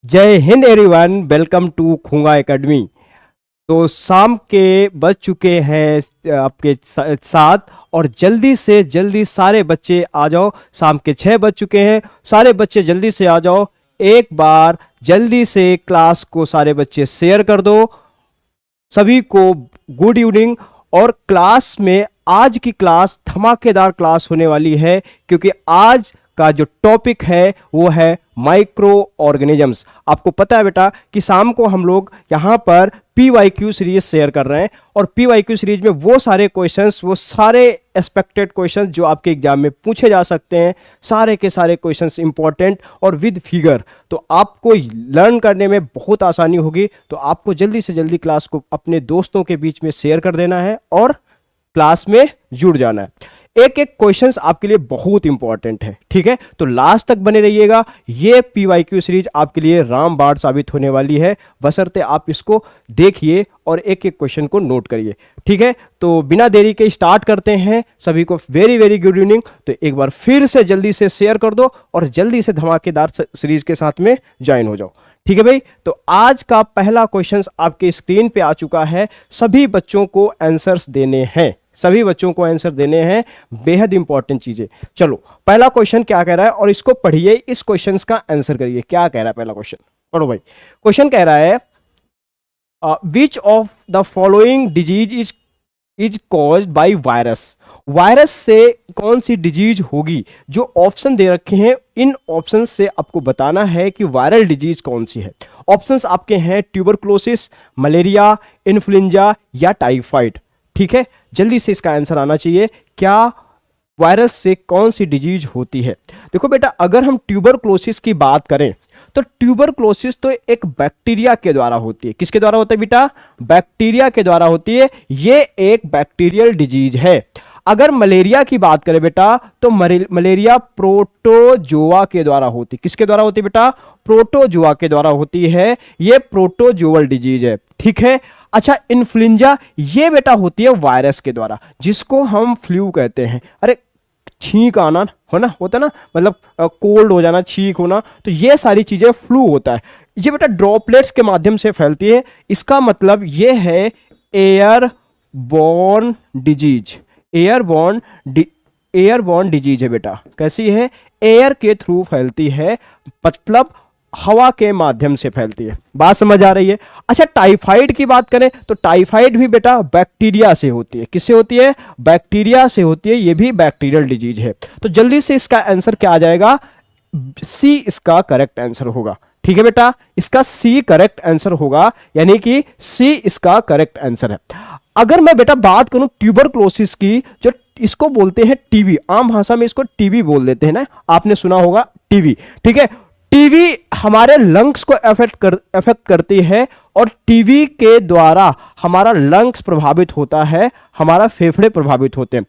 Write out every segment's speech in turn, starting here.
जय हिंद everyone, welcome to Khunga academy. तो शाम के बज चुके हैं आपके 7 और जल्दी से जल्दी सारे बच्चे आ जाओ। शाम के 6 बज चुके हैं, सारे बच्चे जल्दी से आ जाओ। एक बार जल्दी से क्लास को सारे बच्चे शेयर कर दो। सभी को गुड इवनिंग। और क्लास में आज की क्लास धमाकेदार क्लास होने वाली है, क्योंकि आज का जो टॉपिक है वो है माइक्रो ऑर्गेनिजम्स। आपको पता है बेटा कि शाम को हम लोग यहाँ पर PYQ सीरीज शेयर कर रहे हैं, और PYQ सीरीज में वो सारे क्वेश्चंस, वो सारे एक्सपेक्टेड क्वेश्चंस जो आपके एग्जाम में पूछे जा सकते हैं, सारे के सारे क्वेश्चंस इंपॉर्टेंट और विद फिगर, तो आपको लर्न करने में बहुत आसानी होगी। तो आपको जल्दी से जल्दी क्लास को अपने दोस्तों के बीच में शेयर कर देना है और क्लास में जुड़ जाना है। एक एक क्वेश्चंस आपके लिए बहुत इंपॉर्टेंट है, ठीक है? तो लास्ट तक बने रहिएगा। ये PYQ सीरीज आपके लिए रामबाण साबित होने वाली है, बशर्ते आप इसको देखिए और एक एक क्वेश्चन को नोट करिए, ठीक है? तो बिना देरी के स्टार्ट करते हैं। सभी को वेरी वेरी गुड इवनिंग। तो एक बार फिर से जल्दी से शेयर कर दो और जल्दी से धमाकेदार सीरीज के साथ में ज्वाइन हो जाओ, ठीक है भाई? तो आज का पहला क्वेश्चन आपके स्क्रीन पे आ चुका है। सभी बच्चों को आंसर्स देने हैं, सभी बच्चों को आंसर देने हैं, बेहद इंपॉर्टेंट चीजें। चलो, पहला क्वेश्चन क्या कह रहा है और इसको पढ़िए, इस क्वेश्चन का आंसर करिए। क्या कह रहा है पहला क्वेश्चन? पढ़ो भाई। क्वेश्चन कह रहा है which of the following disease is caused by virus. Virus से कौन सी डिजीज होगी? जो ऑप्शन दे रखे हैं, इन ऑप्शन से आपको बताना है कि वायरल डिजीज कौन सी है। ऑप्शंस आपके हैं ट्यूबरक्लोसिस, मलेरिया, इन्फ्लुएंजा या टाइफाइड, ठीक है? जल्दी से इसका आंसर आना चाहिए। क्या वायरस से कौन सी डिजीज होती है? देखो बेटा, अगर हम ट्यूबरक्लोसिस की बात करें तो ट्यूबरक्लोसिस तो एक बैक्टीरिया के द्वारा होती है। किसके द्वारा होता है बेटा? बैक्टीरिया के द्वारा होती है। ये एक बैक्टीरियल डिजीज है। अगर मलेरिया की बात करें बेटा तो मलेरिया प्रोटोजोआ के द्वारा होती है। किसके द्वारा होती है बेटा? प्रोटोजोआ के द्वारा होती है। ये प्रोटोजोअल डिजीज है, ठीक है? अच्छा, इन्फ्लुएंजा ये बेटा होती है वायरस के द्वारा, जिसको हम फ्लू कहते हैं। अरे छींक आना हो ना, होता है ना, मतलब कोल्ड हो जाना, छींक होना, तो ये सारी चीजें फ्लू होता है। ये बेटा ड्रॉपलेट्स के माध्यम से फैलती है। इसका मतलब ये है एयरबॉर्न डिजीज। एयरबॉर्न डिजीज है बेटा। कैसी है? एयर के थ्रू फैलती है, मतलब हवा के माध्यम से फैलती है। बात समझ आ रही है? अच्छा, टाइफाइड की बात करें तो टाइफाइड भी बेटा बैक्टीरिया से होती है। किससे होती है? बैक्टीरिया से होती है। ये भी बैक्टीरियल डिजीज है। तो जल्दी से इसका आंसर क्या आ जाएगा? सी इसका करेक्ट आंसर होगा, ठीक है बेटा? इसका सी करेक्ट आंसर होगा, यानी कि सी इसका करेक्ट आंसर है। अगर मैं बेटा बात करूं ट्यूबरक्लोसिस की, जो इसको बोलते हैं टीबी, आम भाषा में इसको टीबी बोल देते हैं ना, आपने सुना होगा टीबी, ठीक है? टीबी हमारे लंग्स को अफेक्ट करती है, और टीबी के द्वारा हमारा लंग्स प्रभावित होता है, हमारा फेफड़े प्रभावित होते हैं।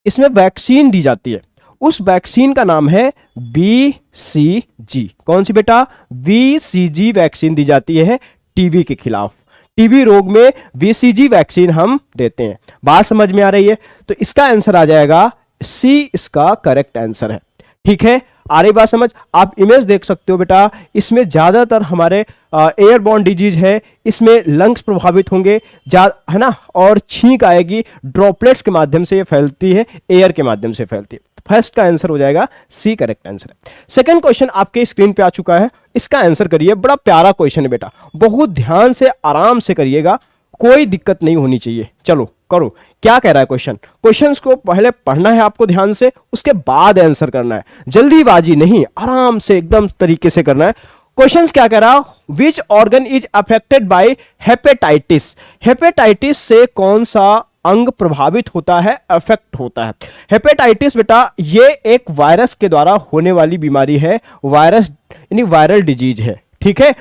इसमें वैक्सीन दी जाती है। उस वैक्सीन का नाम है BCG। कौन सी बेटा? BCG वैक्सीन दी जाती है टीबी के खिलाफ। टीबी रोग में BCG वैक्सीन हम देते हैं। बात समझ में आ रही है? तो इसका आंसर आ जाएगा सी, इसका करेक्ट आंसर है, ठीक है? आ रही बात समझ? आप इमेज देख सकते हो बेटा, इसमें ज्यादातर हमारे एयरबॉर्न डिजीज है। इसमें लंग्स प्रभावित होंगे, है ना, और छींक आएगी। ड्रॉपलेट्स के माध्यम से ये फैलती है, एयर के माध्यम से फैलती है। फर्स्ट का आंसर हो जाएगा सी, करेक्ट आंसर है। सेकंड क्वेश्चन आपके स्क्रीन पे आ चुका है, इसका आंसर करिए। बड़ा प्यारा क्वेश्चन है बेटा, बहुत ध्यान से आराम से करिएगा, कोई दिक्कत नहीं होनी चाहिए। चलो करो। क्या कह रहा है क्वेश्चन? क्वेश्चंस को पहले पढ़ना है आपको ध्यान से, उसके बाद आंसर करना है। जल्दीबाजी नहीं, आराम से एकदम तरीके से करना है। क्वेश्चंस क्या कह रहा है? Which organ is affected by hepatitis. Hepatitis से कौन सा अंग प्रभावित होता है, अफेक्ट होता है? हेपेटाइटिस बेटा ये एक वायरस के द्वारा होने वाली बीमारी है। वायरस यानी वायरल डिजीज है, ठीक है?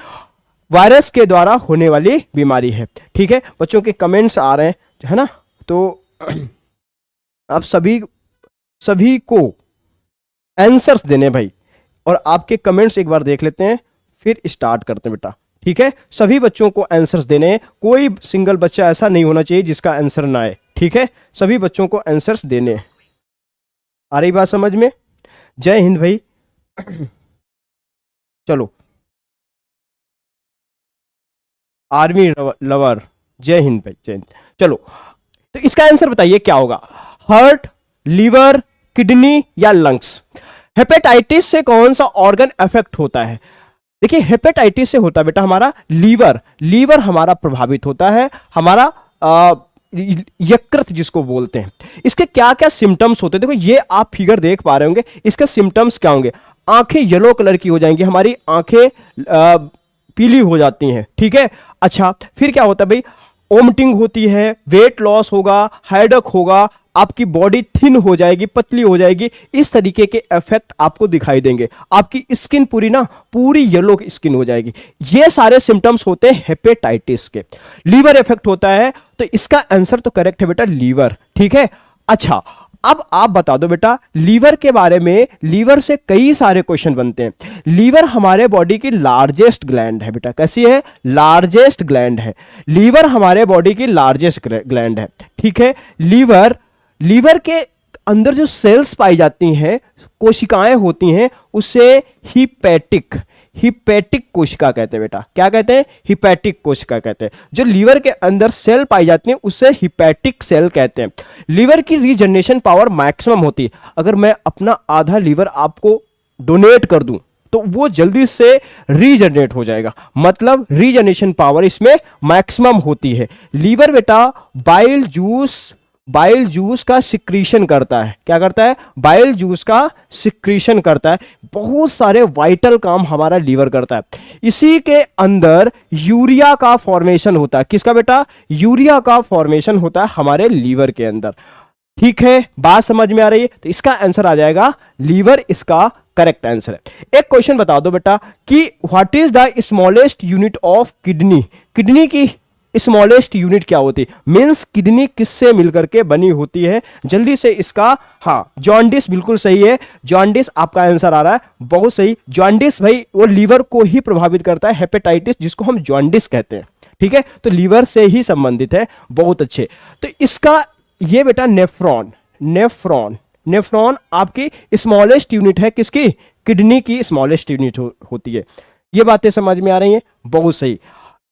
वायरस के द्वारा होने वाली बीमारी है, ठीक है? बच्चों के कमेंट्स आ रहे हैं, है ना, तो आप सभी को आंसर्स देने भाई, और आपके कमेंट्स एक बार देख लेते हैं, फिर स्टार्ट करते हैं बेटा, ठीक है? सभी बच्चों को आंसर्स देने, कोई सिंगल बच्चा ऐसा नहीं होना चाहिए जिसका आंसर ना आए, ठीक है? सभी बच्चों को आंसर्स देने। आ रही बात समझ में? जय हिंद भाई। चलो, आर्मी लवर, जय हिंद भाई, जय हिंद। चलो, तो इसका आंसर बताइए क्या होगा, हार्ट, लीवर, किडनी या लंग्स। हेपेटाइटिस से कौन सा ऑर्गन अफेक्ट होता है? देखिए, हेपेटाइटिस से होता है बेटा हमारा लीवर, लीवर हमारा प्रभावित होता है, हमारा यकृत जिसको बोलते हैं। इसके क्या क्या सिम्टम्स होते हैं, देखो ये आप फिगर देख पा रहे होंगे, इसके सिम्टम्स क्या होंगे, आंखें येलो कलर की हो जाएंगी, हमारी आंखें पीली हो जाती हैं, ठीक है। अच्छा, फिर क्या होता है भाई, वोमिटिंग होती है, वेट लॉस होगा, हेडेक होगा, आपकी बॉडी थिन हो जाएगी, पतली हो जाएगी, इस तरीके के इफेक्ट आपको दिखाई देंगे, आपकी स्किन पूरी येलो स्किन हो जाएगी। ये सारे सिम्टम्स होते हैं हेपेटाइटिस के। लीवर इफेक्ट होता है, तो इसका आंसर तो करेक्ट है बेटा, लीवर, ठीक है। अच्छा, अब आप बता दो बेटा, लीवर के बारे में, लीवर से कई सारे क्वेश्चन बनते हैं। लीवर हमारे बॉडी की लार्जेस्ट ग्लैंड है बेटा, कैसी है, लार्जेस्ट ग्लैंड है, लीवर हमारे बॉडी की लार्जेस्ट ग्लैंड है, ठीक है। लीवर के अंदर जो सेल्स पाई जाती हैं, कोशिकाएं होती हैं, उसे हिपैटिक कोशिका कहते हैं बेटा, क्या कहते हैं, हिपैटिक कोशिका कहते हैं। जो लीवर के अंदर सेल पाई जाती हैं उसे हिपैटिक सेल कहते हैं। लीवर की रीजनरेशन पावर मैक्सिमम होती है, अगर मैं अपना आधा लीवर आपको डोनेट कर दूं तो वो जल्दी से रीजनरेट हो जाएगा, मतलब रीजनरेशन पावर इसमें मैक्सिमम होती है। लीवर बेटा बाइल जूस का सिक्रीशन करता है, क्या करता है, बाइल जूस का सिक्रीशन करता है, बहुत सारे वाइटल काम हमारा लीवर करता है। इसी के अंदर यूरिया का फॉर्मेशन होता है, किसका बेटा, यूरिया का फॉर्मेशन होता है हमारे लीवर के अंदर, ठीक है। बात समझ में आ रही है, तो इसका आंसर आ जाएगा लीवर, इसका करेक्ट आंसर है। एक क्वेश्चन बता दो बेटा कि what is the smallest unit of kidney, kidney की स्मॉलेस्ट यूनिट क्या होती है, मींस किडनी किससे मिलकर के बनी होती है, जल्दी से इसका, हाँ जॉन्डिस, बिल्कुल सही है, जॉन्डिस आपका आंसर आ रहा है, बहुत सही। जॉन्डिस भाई वो लीवर को ही प्रभावित करता है, हेपेटाइटिस जिसको हम जॉन्डिस कहते हैं, ठीक है, तो लीवर से ही संबंधित है, बहुत अच्छे। तो इसका ये बेटा नेफ्रॉन आपकी स्मॉलेस्ट यूनिट है, किसकी, किडनी की स्मॉलेस्ट यूनिट होती है। ये बातें समझ में आ रही हैं, बहुत सही।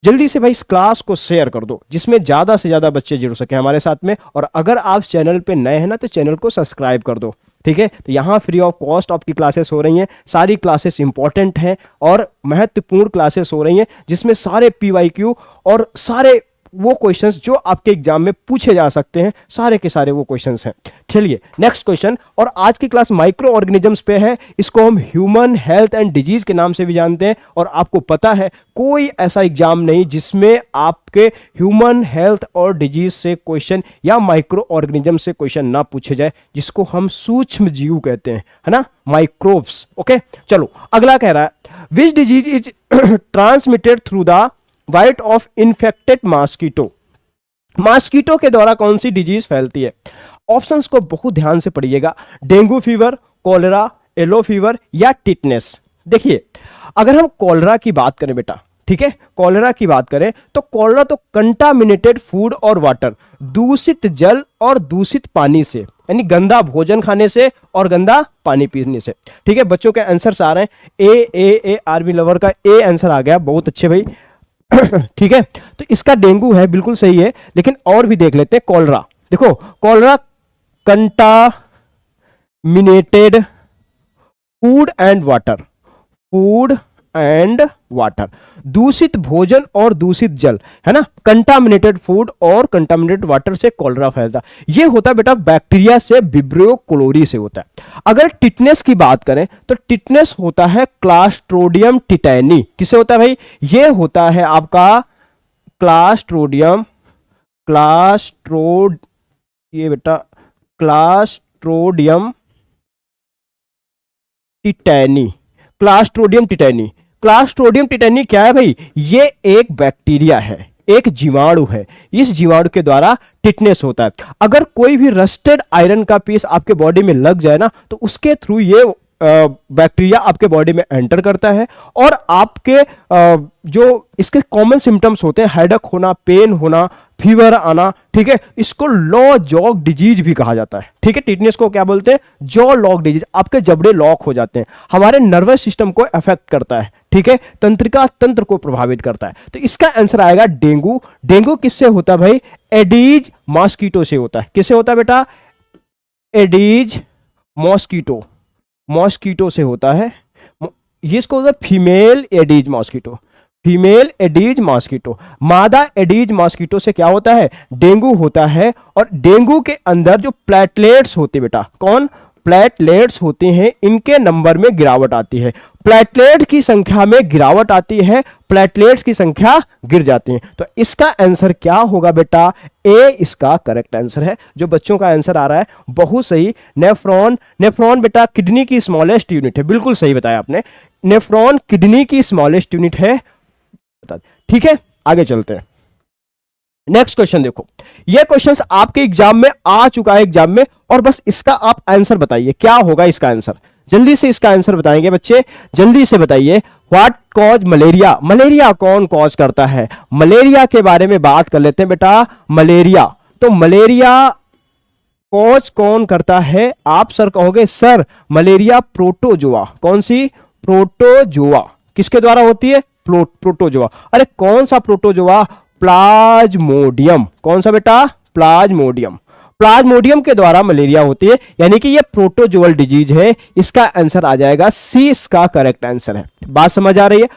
जल्दी से भाई इस क्लास को शेयर कर दो, जिसमें ज्यादा से ज्यादा बच्चे जुड़ सके हमारे साथ में, और अगर आप चैनल पे नए हैं ना, तो चैनल को सब्सक्राइब कर दो, ठीक है। तो यहाँ फ्री ऑफ कॉस्ट आपकी क्लासेस हो रही हैं, सारी क्लासेस इंपॉर्टेंट हैं और महत्वपूर्ण क्लासेस हो रही हैं, जिसमें सारे PYQ और सारे वो क्वेश्चंस जो आपके एग्जाम में पूछे जा सकते हैं, सारे के सारे वो क्वेश्चंस हैं। चलिए नेक्स्ट क्वेश्चन, और आज की क्लास माइक्रो ऑर्गेनिजम्स पे है, इसको हम ह्यूमन हेल्थ एंड डिजीज के नाम से भी जानते हैं, और आपको पता है कोई ऐसा एग्जाम नहीं जिसमें आपके ह्यूमन हेल्थ और डिजीज से क्वेश्चन या माइक्रो ऑर्गेनिज्म से क्वेश्चन ना पूछे जाए, जिसको हम सूक्ष्म जीव कहते हैं, है ना, माइक्रोब्स। ओके, चलो अगला कह रहा है, which disease is transmitted through the bite of infected mosquito के द्वारा कौन सी डिजीज फैलती है? ऑप्शंस को बहुत ध्यान से पढ़िएगा, dengue fever, cholera, yellow fever या टिटनेस। देखिए, अगर हम कॉलेरा की बात करें बेटा, ठीक है, कॉलेरा की बात करें तो कॉलेरा तो कंटामिनेटेड फूड और वाटर, दूषित जल और दूषित पानी से, यानी गंदा भोजन खाने से और गंदा पानी पीने से, ठीक है। बच्चों के आंसर्स आ रहे हैं, ए आर्मी लवर का ए आंसर आ गया, बहुत अच्छे भाई ठीक है। तो इसका डेंगू है, बिल्कुल सही है, लेकिन और भी देख लेते हैं। कॉलेरा, देखो cholera contaminated food and water, दूषित भोजन और दूषित जल, है ना, कंटामिनेटेड फूड और कंटामिनेटेड वाटर से कॉलेरा फैलता। ये होता है बेटा बैक्टीरिया से, विब्रियो कोलोरी से होता है। अगर टिटनेस की बात करें तो टिटनेस होता है क्लास्ट्रोडियम टिटैनी, किससे होता है भाई, ये होता है आपका क्लास्ट्रोडियम टिटैनी क्या है भाई, ये एक बैक्टीरिया है, एक जीवाणु है, इस जीवाणु के द्वारा टिटनेस होता है। अगर कोई भी रस्टेड आयरन का पीस आपके बॉडी में लग जाए ना, तो उसके थ्रू ये बैक्टीरिया आपके बॉडी में एंटर करता है, और आपके जो इसके कॉमन सिम्टम्स होते हैं, हेडेक होना, पेन होना, फीवर आना, ठीक है, इसको लॉ जॉग डिजीज भी कहा जाता है, ठीक है। टिटनेस को क्या बोलते हैं, जॉ लॉक डिजीज, आपके जबड़े लॉक हो जाते हैं, हमारे नर्वस सिस्टम को अफेक्ट करता है, ठीक है, तंत्रिका तंत्र को प्रभावित करता है। तो इसका आंसर आएगा डेंगू। डेंगू किससे होता है भाई? एडीज मॉस्किटो से होता है। किससे होता है बेटा? एडीज मॉस्किटो, मॉस्किटो से होता है। ये इसको होता है female aedes mosquito, female aedes mosquito. मादा एडीज मॉस्किटो से क्या होता है? डेंगू होता है। और डेंगू के अंदर जो प्लेटलेट्स होते बेटा, कौन? प्लेटलेट्स होते हैं, इनके नंबर में गिरावट आती है। प्लेटलेट की संख्या में गिरावट आती है, प्लेटलेट्स की संख्या गिर जाती है। तो इसका आंसर क्या होगा बेटा? ए इसका करेक्ट आंसर है। जो बच्चों का आंसर आ रहा है बहुत सही। नेफ्रॉन, नेफ्रॉन बेटा किडनी की स्मॉलेस्ट यूनिट है, बिल्कुल सही बताया आपने। नेफ्रॉन किडनी की स्मॉलेस्ट यूनिट है। ठीक है, आगे चलते हैं। नेक्स्ट क्वेश्चन देखो, ये क्वेश्चन आपके एग्जाम में आ चुका है, एग्जाम में, और बस इसका आप आंसर बताइए क्या होगा इसका आंसर। जल्दी से इसका आंसर बताएंगे बच्चे, जल्दी से बताइए। What cause malaria? मलेरिया कौन कॉज करता है? मलेरिया के बारे में बात कर लेते हैं बेटा। मलेरिया, तो मलेरिया कॉज कौन करता है? आप सर कहोगे सर मलेरिया प्रोटोजोआ। कौन सी? प्रोटोजोआ। किसके द्वारा होती है? प्रोटोजोआ। अरे कौन सा प्रोटोजोआ? प्लाज्मोडियम। कौन सा बेटा? प्लाज्मोडियम। प्लाज्मोडियम के द्वारा मलेरिया होती है, यानी कि ये प्रोटोजोअल डिजीज है। इसका आंसर आ जाएगा सी, इसका करेक्ट आंसर है। बात समझ आ रही है?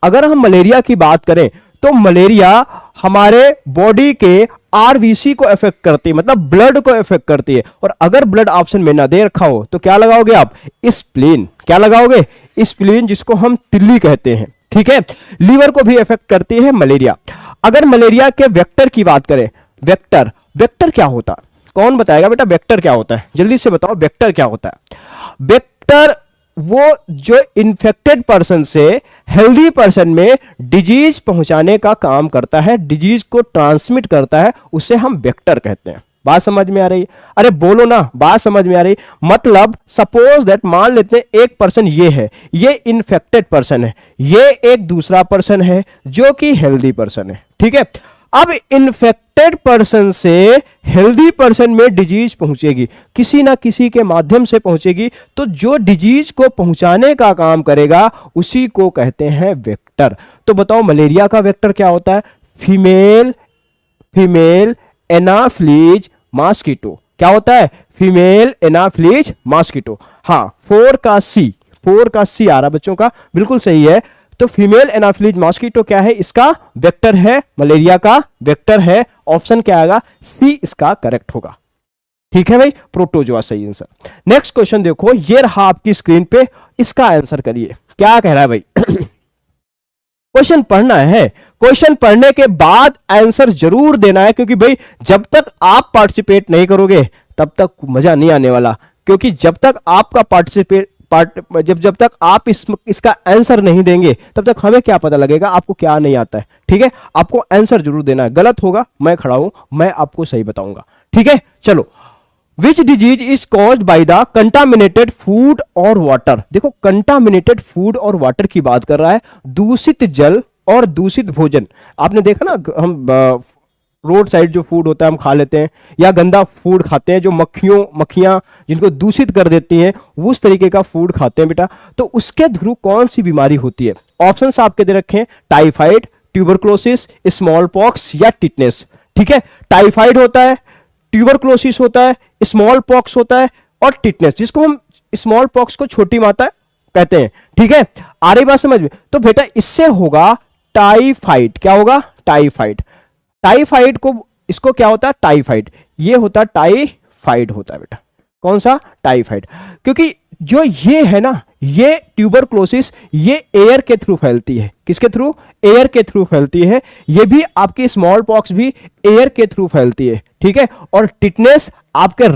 अगर हम मलेरिया की बात करें तो मलेरिया हमारे बॉडी के आरबीसी को इफेक्ट करती है, मतलब ब्लड को इफेक्ट करती है। और अगर ब्लड ऑप्शन में ना दे रखा हो तो क्या लगाओगे आप? स्प्लीन। क्या लगाओगे? स्प्लीन, जिसको हम तिल्ली कहते हैं। ठीक है, लीवर को भी इफेक्ट करती है मलेरिया। अगर मलेरिया के वेक्टर की बात करें, वेक्टर, वेक्टर क्या होता है? कौन बताएगा बेटा वेक्टर क्या होता है? जल्दी से बताओ वेक्टर क्या होता है? वेक्टर वो जो इन्फेक्टेड पर्सन से हेल्दी पर्सन में डिजीज पहुंचाने का काम करता है, डिजीज को ट्रांसमिट करता है, उसे हम वेक्टर कहते हैं। बात समझ में आ रही है? अरे बोलो ना, बात समझ में आ रही? मतलब सपोज दैट, मान लेते हैं एक पर्सन ये है, ये इन्फेक्टेड पर्सन है, ये एक दूसरा पर्सन है जो कि हेल्दी पर्सन है। ठीक है, अब इन्फेक्टेड पर्सन से हेल्दी पर्सन में डिजीज पहुंचेगी, किसी ना किसी के माध्यम से पहुंचेगी, तो जो डिजीज को पहुंचाने का काम करेगा उसी को कहते हैं वेक्टर। तो बताओ मलेरिया का वेक्टर क्या होता है? Female Anopheles mosquito. क्या होता है? Female Anopheles mosquito. हाँ, 4 का सी आ रहा बच्चों का, बिल्कुल सही है। तो फीमेल एनाफ्लीज मॉस्किटो क्या है? इसका वेक्टर है, मलेरिया का वेक्टर है। ऑप्शन क्या आएगा? सी इसका करेक्ट होगा। ठीक है भाई, प्रोटोजोआ सही आंसर। नेक्स्ट क्वेश्चन देखो, ये रहा आपकी स्क्रीन पे, इसका आंसर करिए। क्या कह रहा है भाई? क्वेश्चन पढ़ना है, क्वेश्चन पढ़ने के बाद आंसर जरूर देना है, क्योंकि भाई जब तक आप पार्टिसिपेट नहीं करोगे तब तक मजा नहीं आने वाला। क्योंकि जब तक आपका जब तक आप इसका आंसर नहीं देंगे तब तक हमें क्या पता लगेगा आपको क्या नहीं आता है। ठीक है, आपको आंसर जरूर देना है, गलत होगा मैं खड़ा हूं, मैं आपको सही बताऊंगा। ठीक है, चलो। विच disease is caused by the contaminated food और वाटर? देखो, कंटामिनेटेड फूड और वाटर की बात कर रहा है, दूषित जल और दूषित भोजन। आपने देखा ना, हम रोड साइड जो फूड होता है हम खा लेते हैं, या गंदा फूड खाते हैं, जो मक्खियां जिनको दूषित कर देती हैं, उस तरीके का फूड खाते हैं बेटा। तो उसके थ्रू कौन सी बीमारी होती है? ऑप्शंस आपके दे रखे हैं, टाइफाइड, ट्यूबरक्लोसिस, स्मॉल पॉक्स या टिटनेस। ठीक है, टाइफाइड होता है, ट्यूबरक्लोसिस होता है, स्मॉल पॉक्स होता है और टिटनेस, जिसको हम स्मॉल पॉक्स को छोटी माता कहते हैं। ठीक है, आ रही बात समझ में? तो बेटा इससे होगा टाइफाइड। क्या होगा? टाइफाइड। टाइफाइड को, इसको क्या होता है? टाइफाइड। ये होता टाइफाइड होता है बेटा। कौन सा? टाइफाइड। क्योंकि जो ये है ना, ये ट्यूबरक्लोसिस, ये एयर के थ्रू फैलती है। किसके थ्रू? एयर के थ्रू फैलती है। ये भी आपकी स्मॉल पॉक्स भी एयर के थ्रू फैलती है। ठीक है, और टिटनेस आपके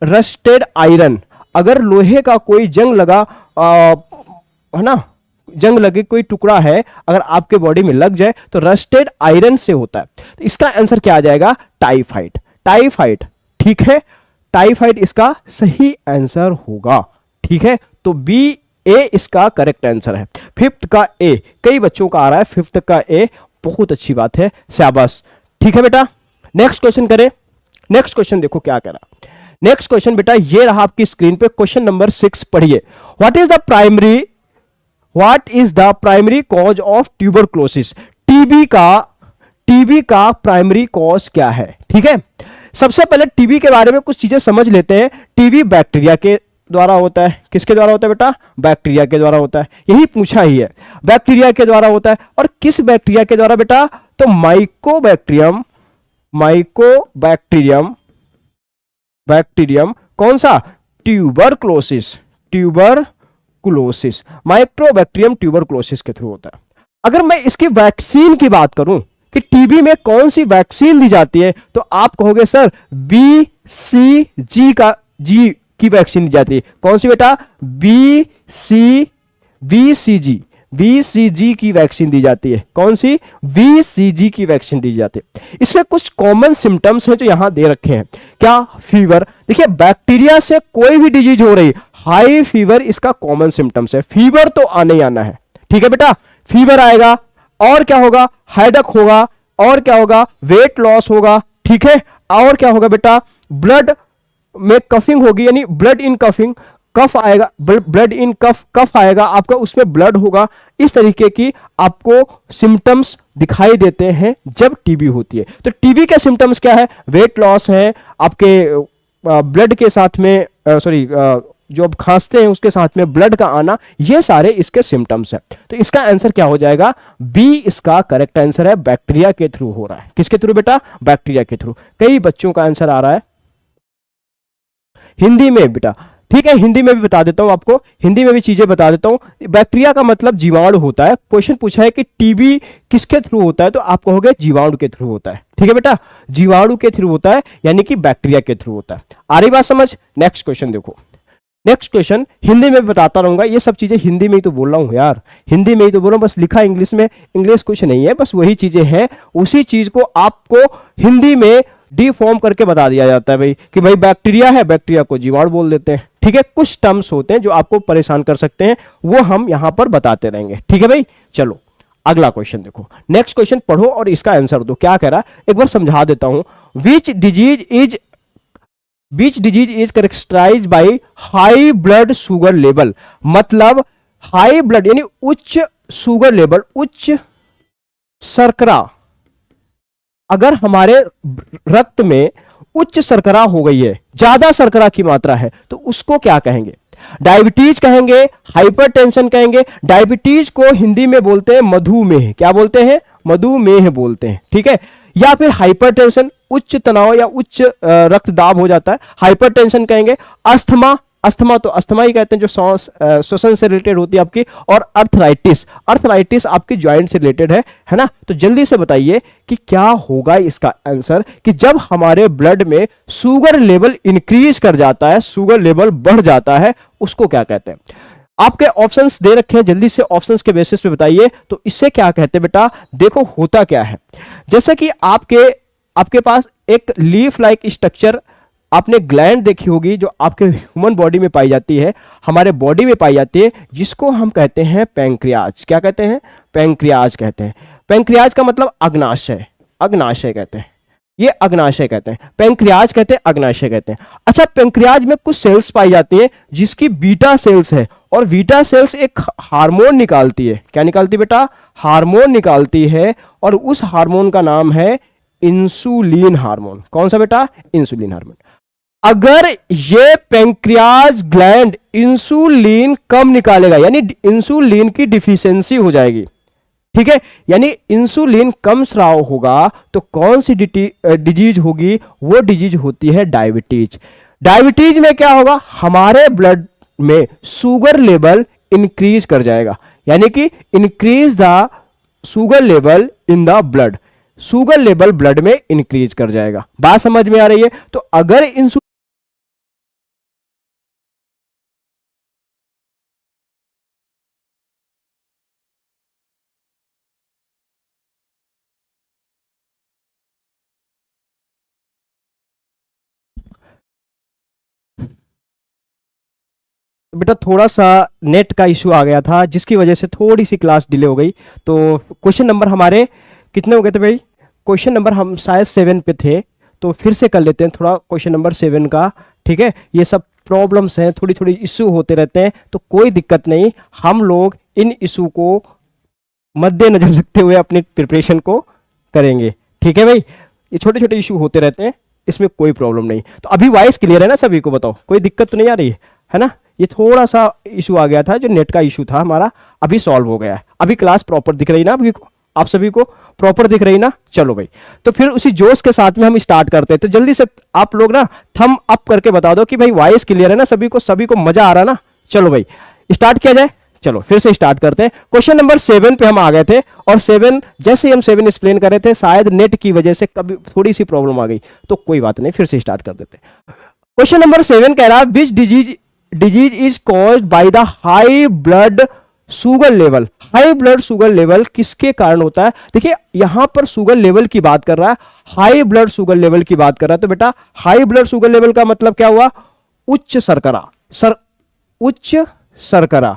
रस्टेड आयरन, अगर लोहे का कोई जंग लगा है ना, जंग लगे कोई टुकड़ा है अगर आपके बॉडी में लग जाए तो रस्टेड आयरन से होता है। तो इसका आंसर क्या आ जाएगा? टाइफाइड। टाइफाइड। ठीक है, टाइफाइड इसका सही आंसर होगा। ठीक है, तो बी ए इसका करेक्ट आंसर है। फिफ्थ का ए, कई बच्चों का आ रहा है फिफ्थ का ए, बहुत अच्छी बात है, शाबाश। ठीक है बेटा, नेक्स्ट क्वेश्चन करें। नेक्स्ट क्वेश्चन देखो क्या कह रहा है। नेक्स्ट क्वेश्चन बेटा ये रहा आपकी स्क्रीन पे, क्वेश्चन नंबर 6 पढ़िए। What is the primary what is the primary cause of tuberculosis? TB का प्राइमरी कॉज क्या है? ठीक है, सबसे पहले टीबी के बारे में कुछ चीजें समझ लेते हैं। टीबी बैक्टीरिया के द्वारा होता है। किसके द्वारा होता है बेटा? बैक्टीरिया के द्वारा होता है। यही पूछा ही है, बैक्टीरिया के द्वारा होता है। और किस बैक्टीरिया के द्वारा बेटा? तो माइकोबैक्टीरियम कौन सा? ट्यूबरक्लोसिस, माइक्रोबैक्टीरियम ट्यूबरक्लोसिस के थ्रू होता है। अगर मैं इसकी वैक्सीन की बात करूं कि टीबी में कौन सी वैक्सीन दी जाती है, तो आप कहोगे सर BCG की वैक्सीन दी जाती है। कौन सी बेटा? BCG की वैक्सीन दी जाती है। कौन सी? BCG की वैक्सीन दी जाती है। इसमें कुछ कॉमन सिम्टम्स हैं जो यहां दे रखे हैं। क्या? फीवर। देखिए, बैक्टीरिया से कोई भी डिजीज हो रही, हाई फीवर इसका कॉमन सिम्टम्स है। फीवर तो आने ही आना है, ठीक है बेटा? फीवर आएगा, और क्या होगा? हेडेक होगा, और क्या होगा? वेट लॉस होगा, ठीक है? और क्या होगा बेटा? ब्लड में कफिंग होगी, यानी ब्लड इन कफिंग, कफ आएगा, ब्लड इन कफ आएगा आपका, उसमें ब्लड होगा। इस तरीके की आपको सिम्टम्स दिखाई देते हैं जब टीबी होती है। तो टीबी के सिम्टम्स क्या है? वेट लॉस है, आपके ब्लड के साथ में जो आप खांसते हैं उसके साथ में ब्लड का आना, ये सारे इसके सिम्टम्स हैं। तो इसका आंसर क्या हो जाएगा? बी इसका करेक्ट आंसर है। बैक्टीरिया के थ्रू हो रहा है। किसके थ्रू बेटा? बैक्टीरिया के थ्रू। कई बच्चों का आंसर आ रहा है हिंदी में बेटा, ठीक है? हिंदी में भी बता देता हूं आपको, हिंदी में भी चीजें बता देता हूं। बैक्टीरिया का मतलब जीवाणु होता है। क्वेश्चन पूछा है कि टीबी किसके थ्रू होता है, तो आप कहोगे जीवाणु के थ्रू होता है, ठीक है बेटा? जीवाणु के थ्रू होता है, यानी कि बैक्टीरिया के थ्रू होता है। आ रही बात समझ? नेक्स्ट क्वेश्चन देखो। नेक्स्ट क्वेश्चन हिंदी में बताता रहूंगा, ये सब चीजें हिंदी में ही तो बोल रहा हूं यार, हिंदी में ही तो बोल रहा हूं, बस लिखा इंग्लिश में, इंग्लिश कुछ नहीं है, बस वही चीजें हैं। उसी चीज को आपको हिंदी में डिफॉर्म करके बता दिया जाता है भाई, कि भाई बैक्टीरिया है, बैक्टीरिया को जीवाणु बोल देते हैं, ठीक है? कुछ टर्म्स होते हैं जो आपको परेशान कर सकते हैं, वो हम यहां पर बताते रहेंगे, ठीक है भाई? चलो अगला क्वेश्चन देखो। नेक्स्ट क्वेश्चन पढ़ो और इसका आंसर दो। क्या कह रहा है एक बार समझा देता हूं। Which disease is characterized by high blood sugar level? मतलब हाई ब्लड यानी उच्च शुगर लेवल, उच्च शर्करा। अगर हमारे रक्त में उच्च शर्करा हो गई है, ज्यादा शर्करा की मात्रा है, तो उसको क्या कहेंगे? डायबिटीज कहेंगे, हाइपरटेंशन कहेंगे। डायबिटीज को हिंदी में बोलते हैं मधुमेह। क्या बोलते हैं? मधुमेह बोलते हैं, ठीक है? या फिर हाइपरटेंशन, उच्च तनाव या उच्च रक्तदाब हो जाता है, हाइपरटेंशन कहेंगे। अस्थमा, अस्थमा तो अस्थमा ही कहते हैं, जो श्वसन से रिलेटेड होती है आपकी। और अर्थराइटिस आपकी ज्वाइंट से रिलेटेड है ना? तो जल्दी से बताइए कि क्या होगा इसका आंसर, कि जब हमारे ब्लड में शुगर लेवल इंक्रीज कर जाता है, शुगर लेवल बढ़ जाता है, उसको क्या कहते हैं? आपके ऑप्शंस दे रखे हैं, जल्दी से ऑप्शंस के बेसिस पे बताइए। तो इससे क्या कहते हैं बेटा? देखो होता क्या है, जैसे कि आपके पास एक लीफ लाइक स्ट्रक्चर, आपने ग्लैंड देखी होगी जो आपके ह्यूमन बॉडी में पाई जाती है, हमारे बॉडी में पाई जाती है, जिसको हम कहते हैं पैंक्रियाज। क्या कहते हैं? पैंक्रियाज कहते हैं। पैंक्रियाज का मतलब अग्नाशय, अग्नाशय कहते हैं, ये अग्नाशय कहते हैं, पैंक्रियाज कहते हैं, अग्नाशय कहते हैं। अच्छा, पैंक्रियाज में कुछ सेल्स पाई जाती है जिसकी बीटा सेल्स है, और बीटा सेल्स एक हार्मोन निकालती है। क्या निकालती है बेटा? हार्मोन निकालती है, और उस हार्मोन का नाम है इंसुलिन हार्मोन। कौन सा बेटा? Insulin hormone. अगर ये पैंक्रियाज ग्लैंड इंसुलिन कम निकालेगा, यानी इंसुलिन की डिफिशियंसी हो जाएगी, ठीक है? यानी इंसुलिन कम स्राव होगा, तो कौन सी डिजीज होगी? वो डिजीज होती है डायबिटीज। डायबिटीज में क्या होगा? हमारे ब्लड में शुगर लेवल इंक्रीज कर जाएगा, यानी कि increase the sugar level in the blood, sugar level blood में इंक्रीज कर जाएगा। बात समझ में आ रही है? तो अगर बेटा थोड़ा सा नेट का इशू आ गया था, जिसकी वजह से थोड़ी सी क्लास डिले हो गई। तो क्वेश्चन नंबर हमारे कितने हो गए थे भाई? क्वेश्चन नंबर हम शायद 7 पे थे, तो फिर से कर लेते हैं थोड़ा क्वेश्चन नंबर 7 का, ठीक है? ये सब प्रॉब्लम्स हैं, थोड़ी थोड़ी इश्यू होते रहते हैं, तो कोई दिक्कत नहीं, हम लोग इन इशू को मद्देनजर रखते हुए अपनी प्रिपरेशन को करेंगे। ठीक है भाई, ये छोटे छोटे इशू होते रहते हैं, इसमें कोई प्रॉब्लम नहीं। तो अभी वॉइस क्लियर है ना सभी को? बताओ, कोई दिक्कत तो नहीं आ रही है ना? ये थोड़ा सा इशू आ गया था, जो नेट का इशू था हमारा, अभी सॉल्व हो गया है। अभी क्लास प्रॉपर दिख रही ना अभी आप सभी को? प्रॉपर दिख रही ना? चलो भाई, तो फिर उसी जोश के साथ में हम स्टार्ट करते हैं। तो जल्दी से आप लोग ना थम अप करके बता दो कि भाई वॉइस क्लियर है ना सभी को? सभी को मजा आ रहा ना? चलो भाई स्टार्ट किया जाए। चलो फिर से स्टार्ट करते हैं। क्वेश्चन नंबर 7 पे हम आ गए थे, और 7 जैसे हम 7 एक्सप्लेन कर रहे थे, शायद नेट की वजह से कभी थोड़ी सी प्रॉब्लम आ गई, तो कोई बात नहीं, फिर से स्टार्ट कर देते हैं। क्वेश्चन नंबर 7 कह रहा है which disease is caused by the high blood sugar level. High blood sugar level किसके कारण होता है? देखिए यहां पर शुगर लेवल की बात कर रहा है, हाई ब्लड शुगर लेवल की बात कर रहा है। तो बेटा हाई ब्लड शुगर लेवल का मतलब क्या हुआ? उच्च शर्करा, उच्च शर्करा।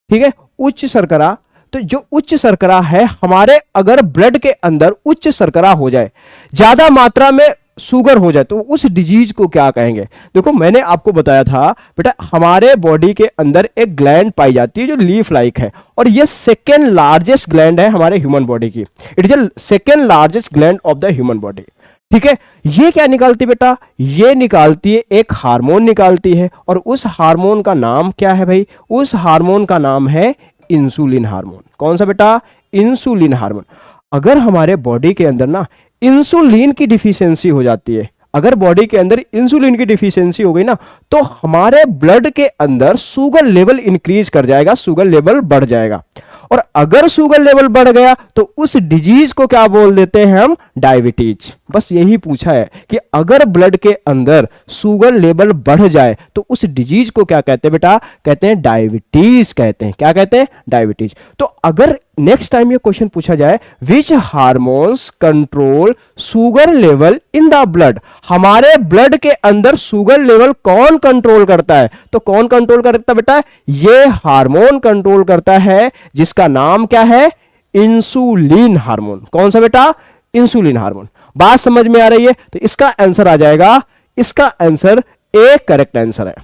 ठीक है, उच्च शर्करा। तो जो उच्च शर्करा है, हमारे अगर ब्लड के अंदर उच्च शर्करा हो जाए, ज्यादा मात्रा में शुगर हो जाए, तो उस डिजीज को क्या कहेंगे? देखो मैंने आपको बताया था बेटा, हमारे बॉडी के अंदर एक ग्लैंड पाई जाती है जो लीफ लाइक है, और ये सेकेंड लार्जेस्ट ग्लैंड है हमारे ह्यूमन बॉडी की। It is the second largest gland of the human body. ठीक है, ये क्या निकालती है बेटा? ये निकालती है, एक हार्मोन निकालती है, और उस हार्मोन का नाम क्या है भाई? उस हार्मोन का नाम है इंसुलिन हार्मोन। कौन सा बेटा? Insulin hormone. अगर हमारे बॉडी के अंदर ना इंसुलिन की डिफिशियंसी हो जाती है, अगर बॉडी के अंदर इंसुलिन की डिफिशियंसी हो गई ना, तो हमारे ब्लड के अंदर शुगर लेवल इंक्रीज कर जाएगा, शुगर लेवल बढ़ जाएगा। और अगर शुगर लेवल बढ़ गया तो उस डिजीज को क्या बोल देते हैं हम? डायबिटीज। बस यही पूछा है कि अगर ब्लड के अंदर शुगर लेवल बढ़ जाए तो उस डिजीज को क्या कहते हैं बेटा? कहते हैं डायबिटीज कहते हैं। क्या कहते हैं? डायबिटीज। तो अगर नेक्स्ट टाइम ये क्वेश्चन पूछा जाए विच hormones control sugar level in the blood, हमारे ब्लड के अंदर शुगर लेवल कौन कंट्रोल करता है? तो कौन कंट्रोल करता है बेटा? ये हार्मोन कंट्रोल करता है, जिसका नाम क्या है? Insulin hormone. कौन सा बेटा? Insulin hormone. बात समझ में आ रही है? तो इसका आंसर आ जाएगा, इसका आंसर ए करेक्ट आंसर है।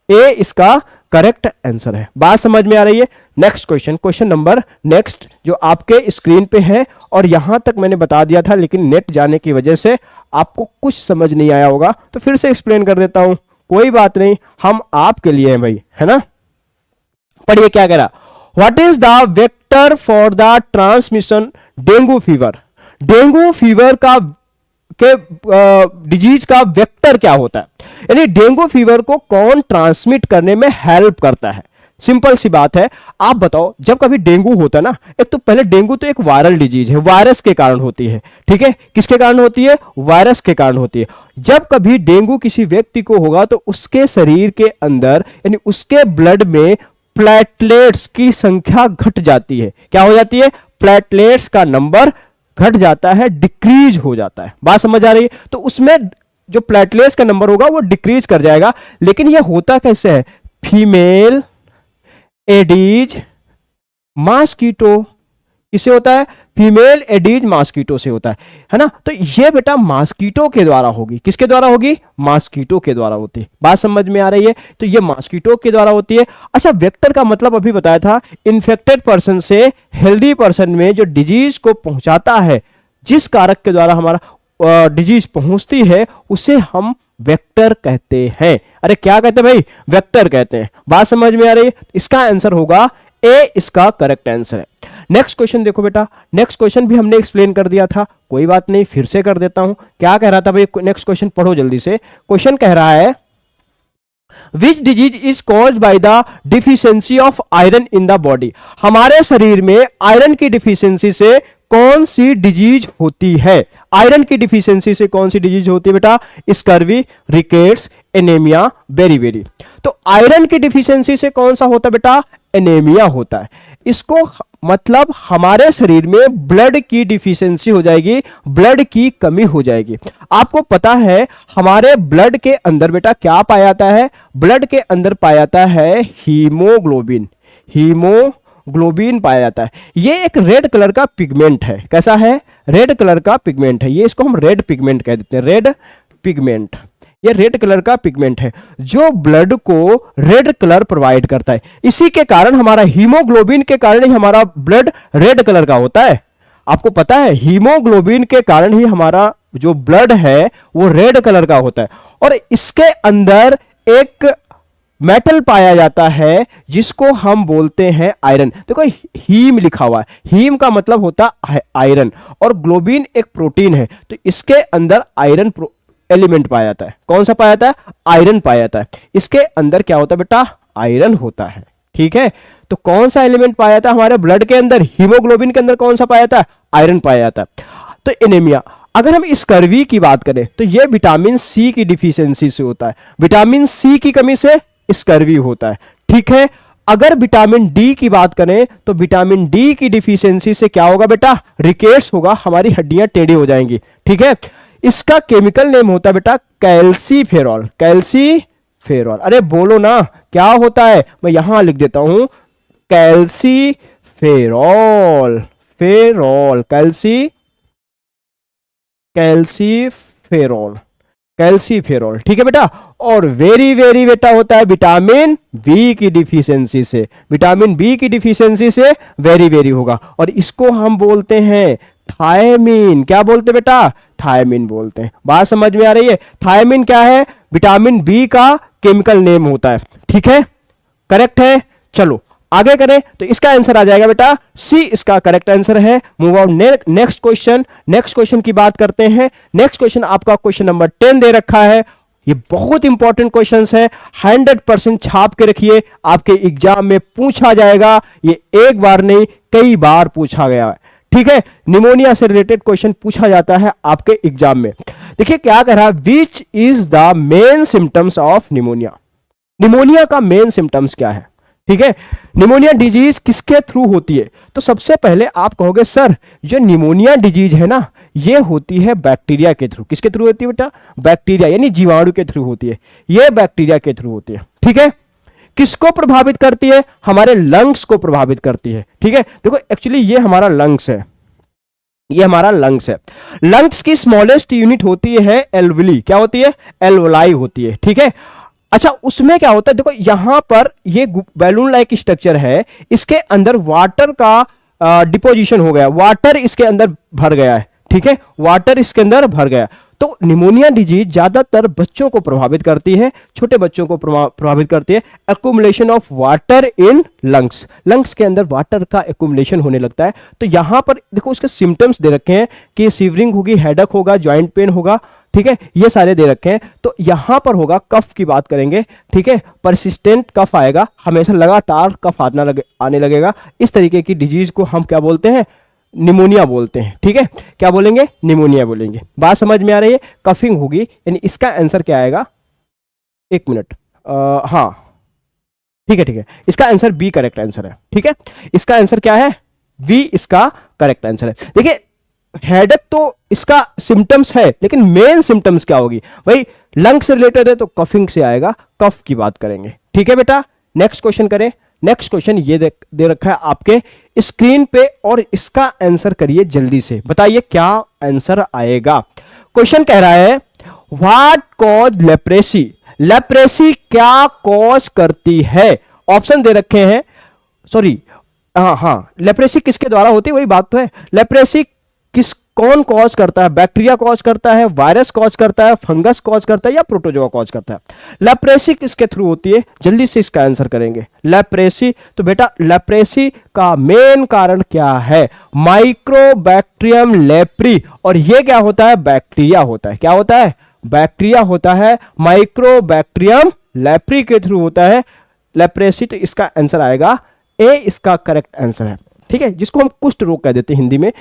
ए इसका करेक्ट आंसर है। बात समझ में आ रही है? Next question, question number next जो आपके स्क्रीन पे है, और यहां तक मैंने बता दिया था, लेकिन नेट जाने की वजह से आपको कुछ समझ नहीं आया होगा, तो फिर से एक्सप्लेन कर देता हूं। कोई बात नहीं, हम आपके लिए हैं भाई, है ना? पढ़िए क्या कह रहा। What is the vector for the transmission dengue fever. Dengue fever का के डिजीज का वेक्टर क्या होता है? यानी डेंगू फीवर को कौन ट्रांसमिट करने में हेल्प करता है? सिंपल सी बात है, आप बताओ, जब कभी डेंगू होता है ना, एक तो पहले डेंगू तो एक वायरल डिजीज है, वायरस के कारण होती है। ठीक है, किसके कारण होती है? वायरस के कारण होती है। जब कभी डेंगू किसी व्यक्ति को होगा तो उसके शरीर के अंदर यानी उसके ब्लड में प्लेटलेट्स की संख्या घट जाती है। क्या हो जाती है? प्लेटलेट्स का नंबर घट जाता है, डिक्रीज हो जाता है। बात समझ आ रही है? तो उसमें जो प्लेटलेट्स का नंबर होगा वो डिक्रीज कर जाएगा। लेकिन यह होता कैसे है? फीमेल एडीज मॉस्किटो किससे होता है? फीमेल एडीज मॉस्किटो से होता है ना? तो ये बेटा मॉस्किटो के द्वारा होगी। किसके द्वारा होगी? मॉस्किटो के द्वारा होती है। बात समझ में आ रही है? तो ये मॉस्किटो के द्वारा होती है। अच्छा, वेक्टर का मतलब अभी बताया था, इन्फेक्टेड पर्सन से हेल्दी पर्सन में जो डिजीज को पहुंचाता है, जिस कारक के द्वारा हमारा डिजीज पहुंचती है, उसे हम वेक्टर कहते हैं। अरे क्या कहते हैं भाई? वेक्टर कहते हैं। बात समझ में आ रही है? इसका आंसर होगा ए, इसका करेक्ट आंसर है। नेक्स्ट क्वेश्चन देखो बेटा, नेक्स्ट क्वेश्चन भी हमने एक्सप्लेन कर दिया था, कोई बात नहीं, फिर से कर देता हूं। क्या कह रहा था भाई? नेक्स्ट क्वेश्चन पढ़ो जल्दी से। क्वेश्चन कह रहा है which disease is caused by the deficiency of iron in the body. हमारे शरीर में आयरन की डिफिशियंसी से कौन सी डिजीज होती है? आयरन की डिफिशियंसी से कौन सी डिजीज होती है बेटा? Scurvy, rickets, anaemia, beriberi. तो आयरन की डिफिशियंसी से कौन सा होता है बेटा? एनीमिया होता है। इसको मतलब हमारे शरीर में ब्लड की डिफिशियंसी हो जाएगी, ब्लड की कमी हो जाएगी। आपको पता है हमारे ब्लड के अंदर बेटा क्या पाया जाता है? ब्लड के अंदर पाया जाता है हीमोग्लोबिन। हीमोग्लोबिन पाया जाता है। ये एक रेड कलर का पिगमेंट है। कैसा है? रेड कलर का पिगमेंट है। ये इसको हम रेड पिगमेंट कह देते हैं, रेड पिगमेंट। ये रेड कलर का पिगमेंट है जो ब्लड को रेड कलर प्रोवाइड करता है। इसी के कारण हमारा हीमोग्लोबिन के कारण ही हमारा ब्लड रेड कलर का होता है। आपको पता है हीमोग्लोबिन के कारण ही हमारा जो ब्लड है वो रेड कलर का होता है। और इसके अंदर एक मेटल पाया जाता है जिसको हम बोलते हैं आयरन। देखो हीम लिखा हुआ है, हीम का मतलब होता है आयरन, और ग्लोबिन एक प्रोटीन है, तो इसके अंदर आयरन एलिमेंट पाया जाता है। कौन सा पाया जाता है? आयरन पाया जाता है। इसके अंदर क्या होता है बेटा? आयरन होता है। ठीक है, तो कौन सा एलिमेंट पाया जाता है हमारे ब्लड के अंदर? हीमोग्लोबिन के अंदर कौन सा पाया जाता है? आयरन पाया जाता है। तो एनीमिया, अगर हम स्कर्वी की बात करें तो यह विटामिन सी की डिफिशियंसी से होता है। विटामिन सी की कमी से स्कर्वी होता है। ठीक है, अगर विटामिन डी की बात करें तो विटामिन डी की डिफिशियंसी से क्या होगा बेटा? रिकेट्स होगा, हमारी हड्डियां टेढ़ी हो जाएंगी। ठीक है, इसका केमिकल नेम होता है बेटा कैल्सीफेरॉल। कैल्सीफेरॉल, अरे बोलो ना क्या होता है? मैं यहां लिख देता हूं कैल्सीफेरॉल। फेरॉल, calciferol, calciferol. ठीक है बेटा, और वेरी वेरी बेटा होता है विटामिन बी की डिफिशियंसी से। विटामिन बी की डिफिशियंसी से वेरी वेरी होगा, और इसको हम बोलते हैं थायमीन। क्या बोलते बेटा? थायमीन बोलते हैं। बात समझ में आ रही है? थायमीन क्या है? विटामिन बी का केमिकल नेम होता है। ठीक है, करेक्ट है। चलो आगे करें तो इसका आंसर आ जाएगा बेटा सी, इसका करेक्ट आंसर है। Move on next question. Next question की बात करते हैं। नेक्स्ट क्वेश्चन आपका क्वेश्चन नंबर 10 दे रखा है। ये बहुत इंपॉर्टेंट क्वेश्चन है, 100% छाप के रखिए, आपके एग्जाम में पूछा जाएगा। ये एक बार नहीं, कई बार पूछा गया है। ठीक है, निमोनिया से रिलेटेड क्वेश्चन पूछा जाता है आपके एग्जाम में। देखिए क्या कह रहा है, which is the main symptoms of pneumonia. Pneumonia का मेन सिम्टम्स क्या है? ठीक है, निमोनिया डिजीज किसके थ्रू होती है? तो सबसे पहले आप कहोगे सर जो निमोनिया डिजीज है ना, ये होती है बैक्टीरिया के थ्रू। किसके थ्रू होती है बेटा? बैक्टीरिया, यानी जीवाणु के थ्रू होती है। ये बैक्टीरिया के थ्रू होती है। ठीक है, किसको प्रभावित करती है? हमारे लंग्स को प्रभावित करती है। ठीक है, देखो एक्चुअली ये हमारा लंग्स है, ये हमारा लंग्स है। लंग्स की स्मॉलेस्ट यूनिट होती है एल्वुली। क्या होती है? एल्वुलाई होती है। ठीक है, अच्छा उसमें क्या होता है, देखो यहां पर ये बैलून लाइक स्ट्रक्चर है, इसके अंदर वाटर का डिपोजिशन हो गया, वाटर इसके अंदर भर गया है। ठीक है, वाटर इसके अंदर भर गया। तो निमोनिया डिजीज ज्यादातर बच्चों को प्रभावित करती है, छोटे बच्चों को प्रभावित करती है। Accumulation of water in lungs, lungs के अंदर वाटर का एक्युमुलेशन होने लगता है। तो यहां पर देखो उसके सिम्टम्स दे रखे हैं कि सीवरिंग होगी, हेडक होगा, जॉइंट पेन होगा। ठीक है, ये सारे दे रखे हैं। तो यहां पर होगा, कफ की बात करेंगे। ठीक है, परसिस्टेंट कफ आएगा, हमेशा लगातार कफ आने लगेगा। इस तरीके की डिजीज को हम क्या बोलते हैं? निमोनिया बोलते हैं। ठीक है, क्या बोलेंगे? निमोनिया बोलेंगे। बात समझ में आ रही है? कफिंग होगी, यानी इसका आंसर क्या आएगा? एक मिनट, हाँ ठीक है, ठीक है, इसका आंसर बी करेक्ट आंसर है। ठीक है, इसका आंसर क्या है? बी इसका करेक्ट आंसर है। देखिए हेडेक तो इसका सिम्टम्स है, लेकिन मेन सिम्टम्स क्या होगी भाई? लंग से रिलेटेड है तो कफिंग से आएगा, कफ की बात करेंगे। ठीक है बेटा, नेक्स्ट क्वेश्चन करें। नेक्स्ट क्वेश्चन ये दे रखा है आपके स्क्रीन पे, और इसका आंसर करिए जल्दी से, बताइए क्या आंसर आएगा। क्वेश्चन कह रहा है व्हाट कॉज लेप्रेसी। लेप्रेसी क्या कॉज करती है? ऑप्शन दे रखे हैं, सॉरी हाँ लेप्रेसी किसके द्वारा होती है वही बात तो है। लेप्रेसी कौन कॉज करता है? बैक्टीरिया कॉज करता है, वायरस कॉज करता है, फंगस कॉज करता है, या प्रोटोजोआ कॉज करता है? लेप्रेसी किसके थ्रू होती है? जल्दी से इसका आंसर करेंगे। लेप्रेसी, तो बेटा लेप्रेसी का मेन कारण क्या है? Mycobacterium leprae. और ये क्या होता है? बैक्टीरिया होता है। क्या होता है? बैक्टीरिया होता है। माइक्रोबैक्टीरियम लेप्री के थ्रू होता है लेप्रेसी। तो इसका आंसर आएगा ए, इसका करेक्ट आंसर है। ठीक है, जिसको हम कुष्ठ रोग कह देते हैं हिंदी में।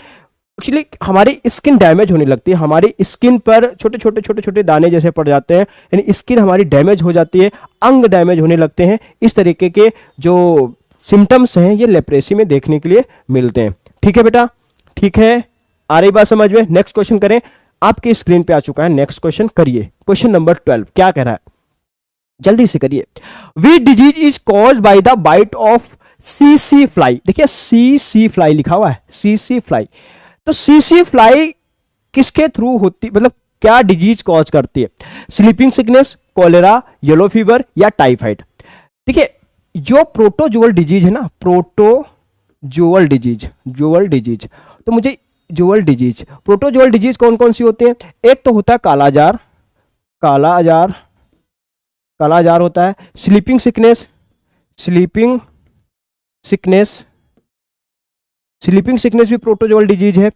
एक्चुअली हमारी स्किन डैमेज होने लगती है, हमारी स्किन पर छोटे छोटे दाने जैसे पड़ जाते हैं, यानी स्किन हमारी डैमेज हो जाती है, अंग डैमेज होने लगते हैं। इस तरीके के जो सिम्टम्स हैं ये लेप्रेसी में देखने के लिए मिलते हैं। ठीक है बेटा, ठीक है, आ रही बात समझ में? नेक्स्ट क्वेश्चन करें, आपकी स्क्रीन पे आ चुका है। नेक्स्ट क्वेश्चन करिए, क्वेश्चन नंबर 12 क्या कह रहा है, जल्दी से करिए। Which disease is caused by the bite of सीसी फ्लाई। देखिए सीसी फ्लाई लिखा हुआ है, सीसी फ्लाई। तो सीसी फ्लाई किसके थ्रू होती, मतलब क्या डिजीज कॉज करती है? Sleeping sickness, cholera, yellow fever या टाइफाइड? देखिए जो प्रोटोजोअल डिजीज है ना, प्रोटोजोअल डिजीज, तो मुझे जोअल डिजीज, प्रोटोजोअल डिजीज कौन कौन सी होती है? एक तो होता है काला आजार होता है, स्लीपिंग सिकनेस भी प्रोटोजोअल डिजीज है,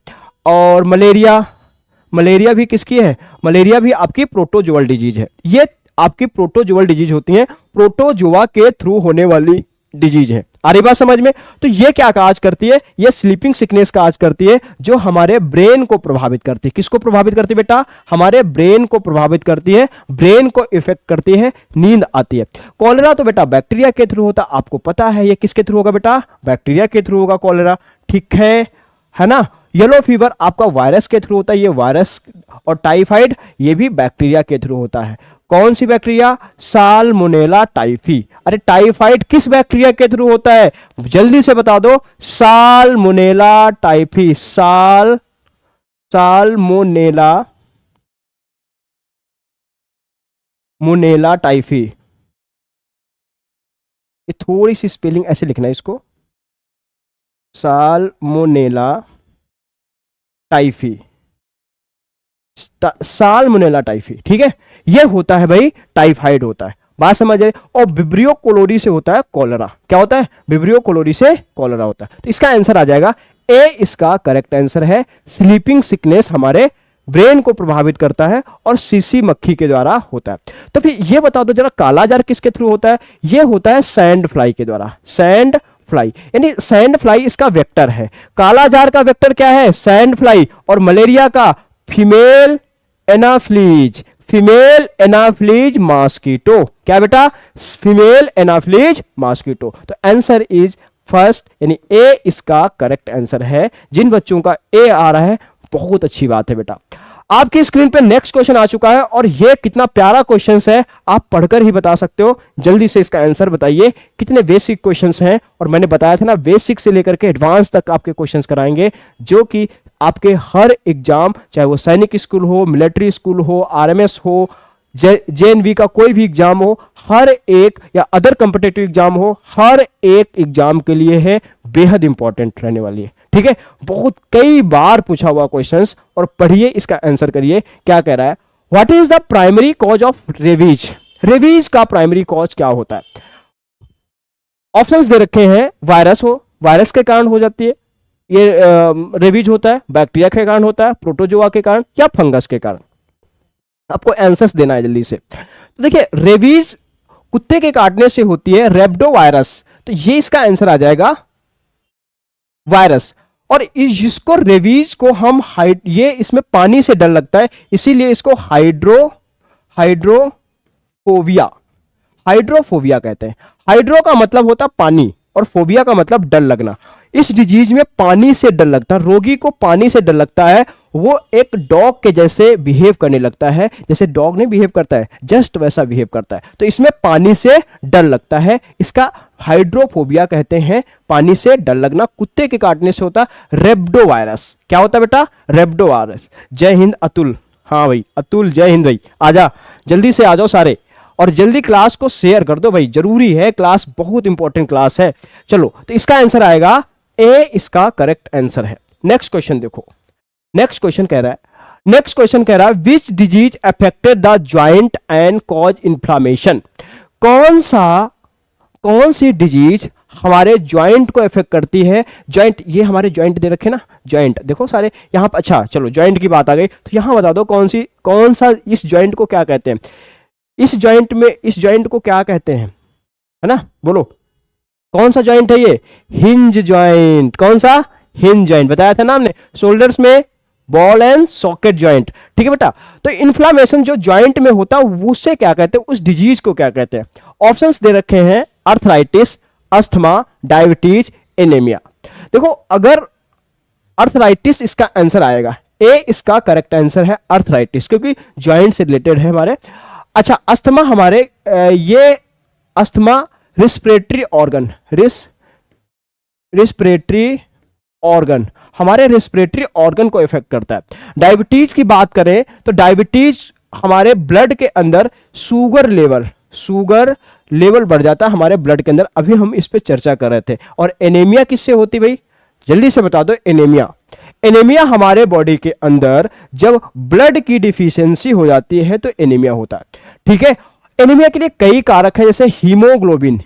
और मलेरिया भी किसकी है? मलेरिया भी आपकी प्रोटोजोअल डिजीज है। ये आपकी प्रोटोजोअल डिजीज होती है, प्रोटोजोआ के थ्रू होने वाली डिजीज है। आ रही बात समझ में? तो ये क्या काज करती है? ये स्लीपिंग सिकनेस काज करती है, जो हमारे ब्रेन को प्रभावित करती है। किसको प्रभावित करती है बेटा? हमारे ब्रेन को प्रभावित करती है, ब्रेन को इफेक्ट करती है, नींद आती है। कॉलेरा तो बेटा बैक्टीरिया के थ्रू होता है, आपको पता है ये किसके थ्रू होगा बेटा? बैक्टीरिया के थ्रू होगा कॉलेरा, ठीक है ना? येलो फीवर आपका वायरस के थ्रू होता है, ये वायरस, और टाइफाइड ये भी बैक्टीरिया के थ्रू होता है। कौन सी बैक्टीरिया? Salmonella typhi. अरे टाइफाइड किस बैक्टीरिया के थ्रू होता है? जल्दी से बता दो। Salmonella typhi, salmonella typhi. ये थोड़ी सी स्पेलिंग ऐसे लिखना है इसको, साल्मोनेला टाइफी, साल्मोनेला टाइफी, ठीक है? ये होता है भाई, टाइफाइड होता है, बात समझ रहे? और विब्रियो कोलोरी से होता है कॉलेरा। क्या होता है? विब्रियो कोलोरी से कॉलेरा होता है। तो इसका आंसर आ जाएगा ए, इसका करेक्ट आंसर है। स्लीपिंग सिकनेस हमारे ब्रेन को प्रभावित करता है और सीसी मक्खी के द्वारा होता है। तो फिर ये बता दो जरा, काला जार किसके थ्रू होता है? ये होता है सैंड फ्लाई के द्वारा। सैंड फ्लाई यानी सैंड फ्लाई इसका वेक्टर है। काला जार का वेक्टर क्या है? Sand fly. और मलेरिया का फीमेल एनाफ्लीज मॉस्किटो। क्या बेटा? Female Anopheles mosquito. तो आंसर इज फर्स्ट, यानी ए इसका करेक्ट आंसर है। जिन बच्चों का ए आ रहा है बहुत अच्छी बात है बेटा। आपकी स्क्रीन पे नेक्स्ट क्वेश्चन आ चुका है, और ये कितना प्यारा क्वेश्चन है, आप पढ़कर ही बता सकते हो। जल्दी से इसका आंसर बताइए। कितने बेसिक क्वेश्चंस हैं, और मैंने बताया था ना बेसिक से लेकर के एडवांस तक आपके क्वेश्चंस कराएंगे, जो कि आपके हर एग्जाम, चाहे वो सैनिक स्कूल हो, मिलिट्री स्कूल हो, आरएमएस हो, जेएनवी का कोई भी एग्जाम हो, हर एक, या अदर कॉम्पिटिटिव एग्जाम हो, हर एक एग्जाम के लिए है, बेहद इंपॉर्टेंट रहने वाली है, ठीक है? बहुत कई बार पूछा हुआ क्वेश्चंस, और पढ़िए, इसका आंसर करिए। क्या कह रहा है? What is the primary cause of rabies? Rabies का प्राइमरी कॉज क्या होता है? ऑप्शंस दे रखे हैं। वायरस के कारण हो जाती है ये रेबीज होता है, बैक्टीरिया के कारण होता है, प्रोटोजोआ के कारण, या फंगस के कारण। आपको आंसर्स देना है जल्दी से। तो देखिए, रेबीज कुत्ते के काटने से होती है, रेब्डो वायरस, तो ये इसका आंसर आ जाएगा वायरस। और जिसको रेबीज को हम ये इसमें पानी से डर लगता है, इसीलिए इसको हाइड्रोफोबिया कहते हैं। हाइड्रो का मतलब होता है पानी, और फोबिया का मतलब डर लगना। इस डिजीज में पानी से डर लगता है, रोगी को पानी से डर लगता है, वो एक डॉग के जैसे बिहेव करने लगता है, जैसे डॉग नहीं बिहेव करता है, जस्ट वैसा बिहेव करता है। तो इसमें पानी से डर लगता है, इसका हाइड्रोफोबिया कहते हैं, पानी से डर लगना। कुत्ते के काटने से होता रेब्डो वायरस। क्या होता है बेटा? रेब्डो वायरस। जय हिंद अतुल। हाँ भाई अतुल, जय हिंद भाई, आजा, जल्दी से आ जाओ सारे, और जल्दी क्लास को शेयर कर दो भाई, जरूरी है, क्लास बहुत इंपॉर्टेंट क्लास है। चलो, तो इसका आंसर आएगा ए, इसका करेक्ट आंसर है। नेक्स्ट क्वेश्चन देखो। नेक्स्ट क्वेश्चन कह रहा है which disease affected the joint and cause inflammation? कौन सी डिजीज हमारे ज्वाइंट को इफेक्ट करती है? ज्वाइंट, ये हमारे ज्वाइंट दे रखे ना, ज्वाइंट देखो सारे यहां पर। अच्छा चलो, ज्वाइंट की बात आ गई, तो यहां बता दो कौन सा, इस ज्वाइंट को क्या कहते हैं? इस ज्वाइंट को क्या कहते हैं, है ना? बोलो कौन सा ज्वाइंट है ये? Hinge joint. कौन सा? हिंज ज्वाइंट, बताया था ना हमने। शोल्डर्स में बॉल एंड सॉकेट ज्वाइंट, ठीक है बेटा? तो इन्फ्लामेशन जो ज्वाइंट में होता है उससे क्या कहते हैं, उस डिजीज को क्या कहते हैं? ऑप्शंस दे रखे हैं, अर्थराइटिस, अस्थमा, डायबिटीज, एनीमिया। देखो, अगर अर्थराइटिस इसका आंसर आएगा, ए इसका करेक्ट आंसर है अर्थराइटिस, क्योंकि ज्वाइंट से रिलेटेड है हमारे। अच्छा, अस्थमा हमारे ये asthma respiratory organ, respiratory organ, हमारे रेस्पिरेटरी ऑर्गन को इफेक्ट करता है। डायबिटीज की बात करें तो डायबिटीज हमारे ब्लड के अंदर शुगर लेवल बढ़ जाता है हमारे ब्लड के अंदर, अभी हम इस पे चर्चा कर रहे थे। और एनीमिया किससे होती भाई, जल्दी से बता दो। एनीमिया हमारे बॉडी के अंदर जब ब्लड की डिफिशियंसी हो जाती है तो एनीमिया होता है, ठीक है। एनीमिया के लिए कई कारक हैं, जैसे हीमोग्लोबिन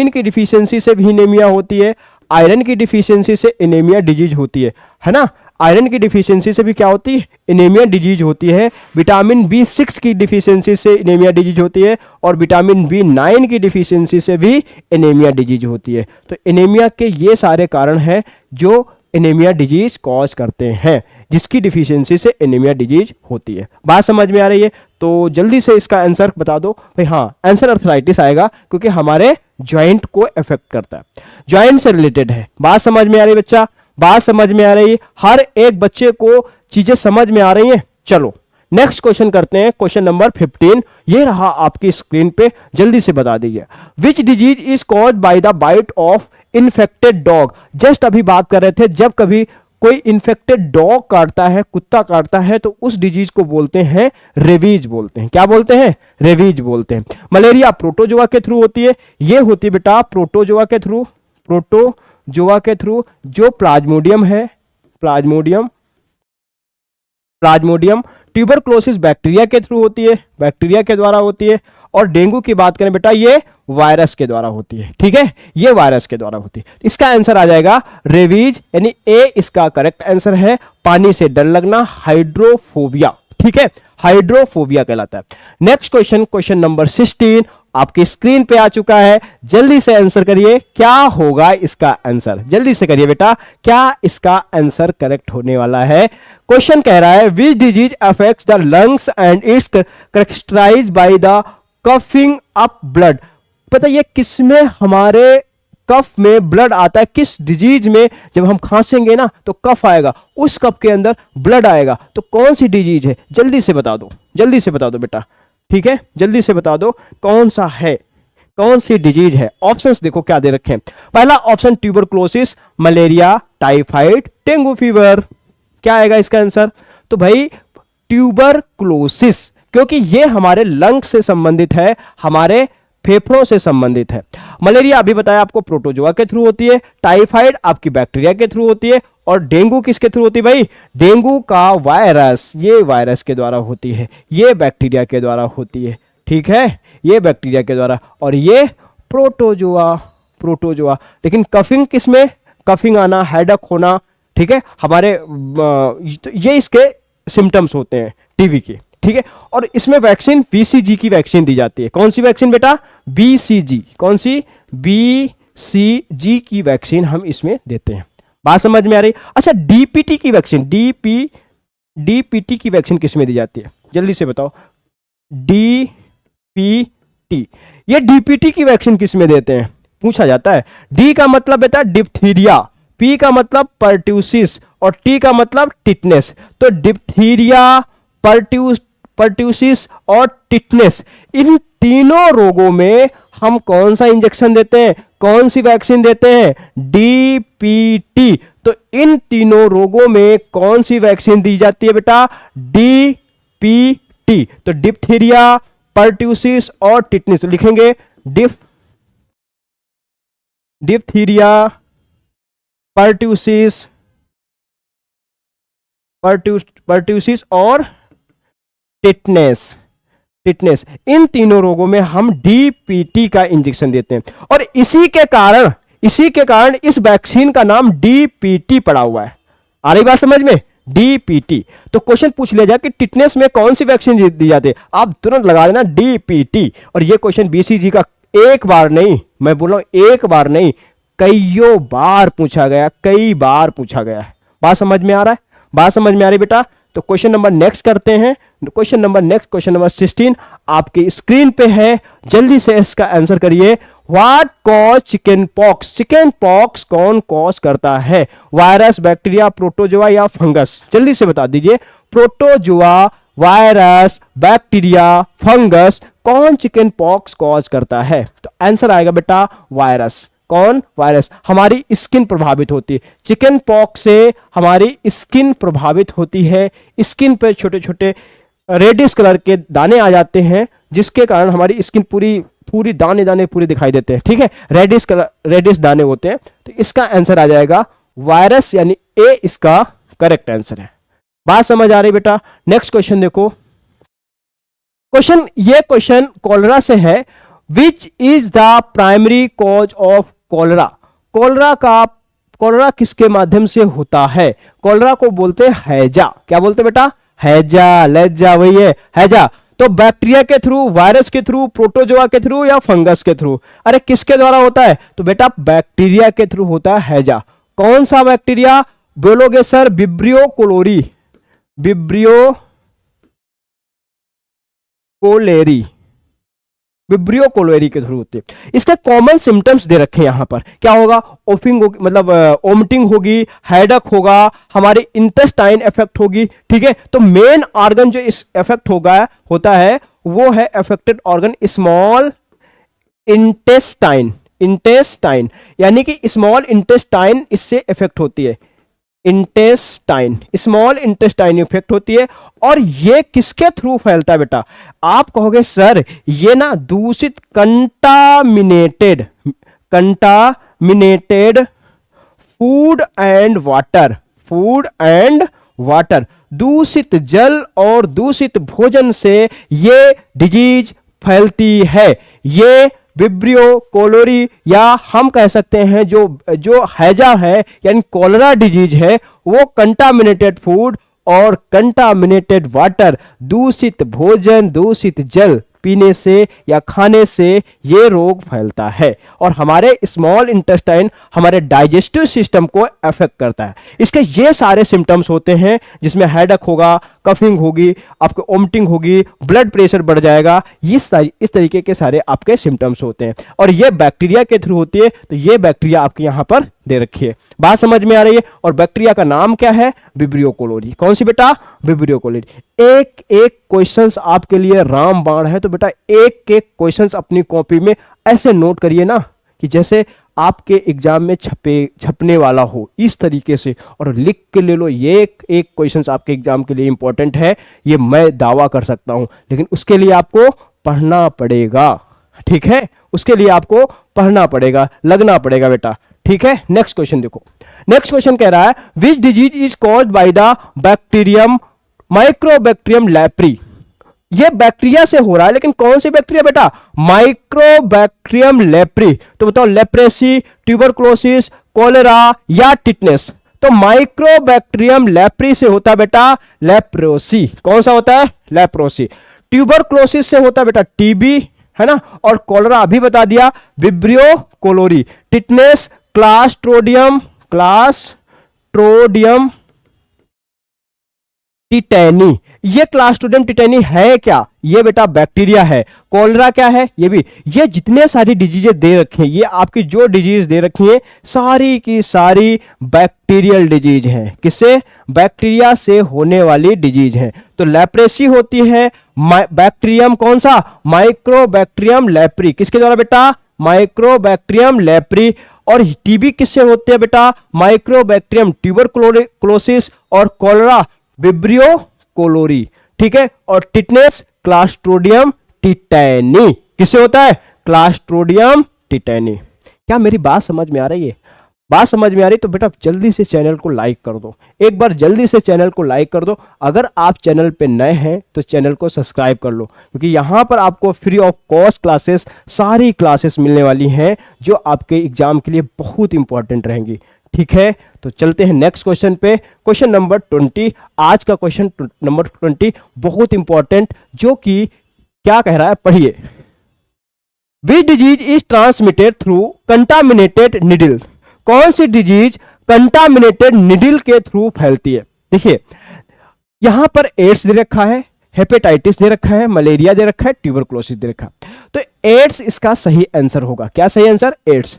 की डिफिशियंसी से भी एनीमिया होती है, आयरन की डिफिशियंसी से एनीमिया डिजीज होती है ना। आयरन की डिफिशियंसी से भी क्या होती है, एनीमिया डिजीज होती है। विटामिन B6 की डिफिशियंसी से एनीमिया डिजीज होती है, और विटामिन B9 की डिफिशियंसी से भी एनीमिया डिजीज होती है। तो एनीमिया के ये सारे कारण हैं जो एनीमिया डिजीज कॉज करते हैं, जिसकी डिफिशियंसी से एनीमिया डिजीज होती है। बात समझ में आ रही है? तो जल्दी से इसका आंसर बता दो भाई। हाँ, आंसर अर्थराइटिस आएगा, क्योंकि हमारे ज्वाइंट को इफेक्ट करता है, ज्वाइंट से रिलेटेड है। बात समझ में आ रही बच्चा? बात समझ में आ रही है? हर एक बच्चे को चीजें समझ में आ रही हैं? चलो नेक्स्ट क्वेश्चन करते हैं, क्वेश्चन नंबर 15। ये रहा आपकी स्क्रीन पे, जल्दी से बता दीजिए। Which disease is caused by the bite of infected dog. Just अभी बात कर रहे थे, जब कभी कोई इन्फेक्टेड डॉग काटता है, कुत्ता काटता है, तो उस डिजीज को बोलते हैं रेबीज बोलते हैं। क्या बोलते हैं? रेबीज बोलते हैं। मलेरिया प्रोटोजोआ के थ्रू होती है, ये होती है बेटा प्रोटोजोआ के थ्रू, जो प्लाज्मोडियम है, प्लाज्मोडियम। ट्यूबरक्लोसिस बैक्टीरिया के थ्रू होती है, बैक्टीरिया के द्वारा होती है। और डेंगू की बात करें बेटा, ये वायरस के द्वारा होती है, ठीक है, ये वायरस के द्वारा होती है। इसका आंसर आ जाएगा रेबीज, यानी ए इसका करेक्ट आंसर है। पानी से डर लगना, हाइड्रोफोबिया, ठीक है, हाइड्रोफोबिया कहलाता है। नेक्स्ट क्वेश्चन, क्वेश्चन नंबर 16 आपकी स्क्रीन पे आ चुका है। जल्दी से आंसर करिए, क्या होगा इसका आंसर? जल्दी से करिए बेटा, क्या इसका आंसर करेक्ट होने वाला है? क्वेश्चन कह रहा है which disease affects the lungs and it's characterized by the coughing up blood. पता ये किसमें हमारे कफ में ब्लड आता है, किस डिजीज में? जब हम खांसेंगे ना तो कफ आएगा, उस कफ के अंदर ब्लड आएगा, तो कौन सी डिजीज है? जल्दी से बता दो, जल्दी से बता दो बेटा, ठीक है, जल्दी से बता दो कौन सा है, कौन सी डिजीज है। ऑप्शंस देखो क्या दे रखे हैं। पहला option tuberculosis, malaria, typhoid, dengue fever. क्या आएगा इसका आंसर? तो भाई ट्यूबरक्लोसिस, क्योंकि ये हमारे लंग्स से संबंधित है, हमारे फेफड़ों से संबंधित है। मलेरिया अभी बताया आपको प्रोटोजोआ के थ्रू होती है, टाइफाइड आपकी बैक्टीरिया के थ्रू होती है, और डेंगू किसके थ्रू होती है भाई? डेंगू का वायरस, ये वायरस के द्वारा होती है, ये बैक्टीरिया के द्वारा होती है, ठीक है, ये बैक्टीरिया के द्वारा, और ये प्रोटोजोआ। लेकिन कफिंग किसमें? कफिंग आना, हेडेक होना, ठीक है, हमारे ये इसके सिम्टम्स होते हैं टीबी के, ठीक है। और इसमें वैक्सीन BCG की वैक्सीन दी जाती है। कौन सी वैक्सीन बेटा? BCG। कौन सी? BCG की वैक्सीन हम इसमें देते हैं। बात समझ में आ रही? अच्छा, DPT की वैक्सीन, DPT की वैक्सीन किसमें दी जाती है? जल्दी से बताओ। DPT, ये DPT की वैक्सीन किसमें देते हैं? पूछा जाता है। डी का मतलब बेटा डिप्थीरिया, P का मतलब पर्ट्यूसिस, और T का मतलब टिटनेस। तो डिप्थीरिया, पर्ट्यूसिस और टिटनेस, इन तीनों रोगों में हम कौन सा इंजेक्शन देते हैं, कौन सी वैक्सीन देते हैं? DPT। तो इन तीनों रोगों में कौन सी वैक्सीन दी जाती है बेटा? DPT। तो डिप्थीरिया, पर्ट्यूसिस और टिटनेस, तो लिखेंगे डिप्थीरिया, पर्ट्यूसिस और टिटनेस। इन तीनों रोगों में हम DPT का इंजेक्शन देते हैं, और इसी के कारण इस वैक्सीन का नाम DPT पड़ा हुआ है। आ रही बात समझ में? DPT। तो क्वेश्चन पूछ लिया जाए कि टिटनेस में कौन सी वैक्सीन दी जाती है, आप तुरंत लगा देना DPT। और ये क्वेश्चन BCG का एक बार नहीं, मैं बोल रहा हूं एक बार नहीं, कईयों बार पूछा गया, कई बार पूछा गया है। बात समझ में आ रहा है? बात समझ में आ रही बेटा? तो क्वेश्चन नंबर नेक्स्ट करते हैं। क्वेश्चन नंबर 16 आपकी स्क्रीन पे है, जल्दी से इसका आंसर करिए। What cause chicken pox? Chicken pox कौन कॉज करता है? वायरस, बैक्टीरिया, प्रोटोजोआ या फंगस? जल्दी से बता दीजिए। प्रोटोजोआ, वायरस, बैक्टीरिया, फंगस, कौन चिकन पॉक्स कॉज करता है? तो आंसर आएगा बेटा वायरस। कौन? वायरस। हमारी स्किन प्रभावित होती है, चिकन पॉक्स से हमारी स्किन प्रभावित होती है, स्किन पे छोटे छोटे रेडिश कलर के दाने आ जाते हैं, जिसके कारण हमारी स्किन पूरी पूरी दाने दाने पूरी दिखाई देते हैं, ठीक है, रेडिश कलर, रेडिश दाने होते हैं। तो इसका आंसर आ जाएगा वायरस, यानी ए इसका करेक्ट आंसर है। बात समझ आ रही बेटा? नेक्स्ट क्वेश्चन देखो। ये क्वेश्चन कॉलरा से है। Which is the primary cause of cholera? Cholera किसके माध्यम से होता है? कॉलरा को बोलते हैं हैजा। क्या बोलते बेटा? हैजा, लज्जा, वही है हैजा। तो बैक्टीरिया के थ्रू, वायरस के थ्रू, प्रोटोजोआ के थ्रू या फंगस के थ्रू? अरे किसके द्वारा होता है? तो बेटा बैक्टीरिया के थ्रू होता है हैजा। कौन सा बैक्टीरिया बोलोगे sir? Vibrio cholerae, Vibrio cholerae, Vibrio cholerae के थ्रू होती है। इसके कॉमन सिम्टम्स दे रखे हैं यहां पर। क्या होगा? ओफिंग होगी, मतलब ओमिटिंग होगी, हेडक होगा, हमारे इंटेस्टाइन इफेक्ट होगी, ठीक है। तो मेन ऑर्गन जो इस इफेक्ट होता है वो है अफेक्टेड ऑर्गन स्मॉल इंटेस्टाइन, यानी कि स्मॉल इंटेस्टाइन इससे इफेक्ट होती है, इंटेस्टाइन, स्मॉल इंटेस्टाइन इफेक्ट होती है। और ये किसके थ्रू फैलता है बेटा? आप कहोगे सर ये ना दूषित, कंटामिनेटेड फूड एंड वाटर, दूषित जल और दूषित भोजन से ये डिजीज फैलती है। ये विब्रियो कोलोरी, या हम कह सकते हैं जो हैजा है यानी कॉलरा डिजीज है, वो कंटामिनेटेड फूड और कंटामिनेटेड वाटर, दूषित भोजन, दूषित जल पीने से या खाने से ये रोग फैलता है। और हमारे स्मॉल इंटेस्टाइन, हमारे डाइजेस्टिव सिस्टम को अफेक्ट करता है। इसके ये सारे सिम्टम्स होते हैं, जिसमें हेडक होगा, कफिंग होगी, आपको ओमिटिंग होगी, ब्लड प्रेशर बढ़ जाएगा, इस तरीके के सारे आपके सिम्टम्स होते हैं। और ये बैक्टीरिया के थ्रू होती है। तो ये बैक्टीरिया आपके यहां पर दे रखी है। बात समझ में आ रही है? और बैक्टीरिया का नाम क्या है? विब्रियो कोलोरी। कौन सी बेटा? विब्रियो कोलोरी। एक एक क्वेश्चंस आपके लिए रामबाण है। तो बेटा एक एक क्वेश्चंस अपनी कॉपी में ऐसे नोट करिए ना कि जैसे आपके एग्जाम में छपने वाला हो, इस तरीके से, और लिख के ले लो। ये एक क्वेश्चंस आपके एग्जाम के लिए इंपॉर्टेंट है, ये मैं दावा कर सकता हूं, लेकिन उसके लिए आपको पढ़ना पड़ेगा, ठीक है। उसके लिए आपको पढ़ना पड़ेगा, लगना पड़ेगा बेटा, ठीक है। नेक्स्ट क्वेश्चन देखो। नेक्स्ट क्वेश्चन कह रहा है which disease is caused by the bacterium mycobacterium leprae. ये बैक्टीरिया से हो रहा है, लेकिन कौन सी बैक्टीरिया बेटा? Mycobacterium leprae. तो बताओ लेप्रेसी, ट्यूबरक्लोसिस, कोलेरा या टिटनेस? तो माइक्रोबैक्टीरियम लेप्री से होता है बेटा लेप्रोसी। कौन सा होता है? लेप्रोसी। ट्यूबरक्लोसिस से होता है बेटा टीबी, है ना। और कोलेरा अभी बता दिया, विब्रियो कोलोरी। टिटनेस क्लास्ट्रोडियम टिटैनी। ये क्लास्ट्रोडियम टिटैनी है क्या? ये बेटा बैक्टीरिया है। कोलेरा क्या है? ये भी। ये जितने सारी डिजीज दे रखी हैं, ये आपकी जो डिजीज दे रखी है सारी की सारी बैक्टीरियल डिजीज हैं। किससे? बैक्टीरिया से होने वाली डिजीज है। तो लेप्रेसी होती है बैक्टीरियम, कौन सा? Mycobacterium leprae. किसके द्वारा बेटा? Mycobacterium leprae. और टीबी किससे होते हैं बेटा? Mycobacterium tuberculosis. और कोलेरा विब्रियो कोलोरी, ठीक है। और टिटनेस क्लास्ट्रोडियम टिटैनी। किससे होता है? क्लास्ट्रोडियम टिटैनी। क्या मेरी बात समझ में आ रही है? बात समझ में आ रही तो बेटा जल्दी से चैनल को लाइक कर दो, एक बार जल्दी से चैनल को लाइक कर दो। अगर आप चैनल पे नए हैं तो चैनल को सब्सक्राइब कर लो, क्योंकि यहाँ पर आपको फ्री ऑफ कॉस्ट क्लासेस, सारी क्लासेस मिलने वाली हैं जो आपके एग्जाम के लिए बहुत इंपॉर्टेंट रहेंगी, ठीक है। तो चलते हैं नेक्स्ट क्वेश्चन पे। Question number 20। आज का क्वेश्चन नंबर 20 बहुत इंपॉर्टेंट, जो कि क्या कह रहा है, पढ़िए। विच disease is transmitted through contaminated needle. कौन सी डिजीज कंटामिनेटेड निडल के थ्रू फैलती है? देखिए यहां पर एड्स दे रखा है, हेपेटाइटिस दे रखा है, मलेरिया दे रखा है, ट्यूबरक्लोसिस दे रखा है। तो एड्स इसका सही आंसर होगा। क्या सही आंसर? एड्स।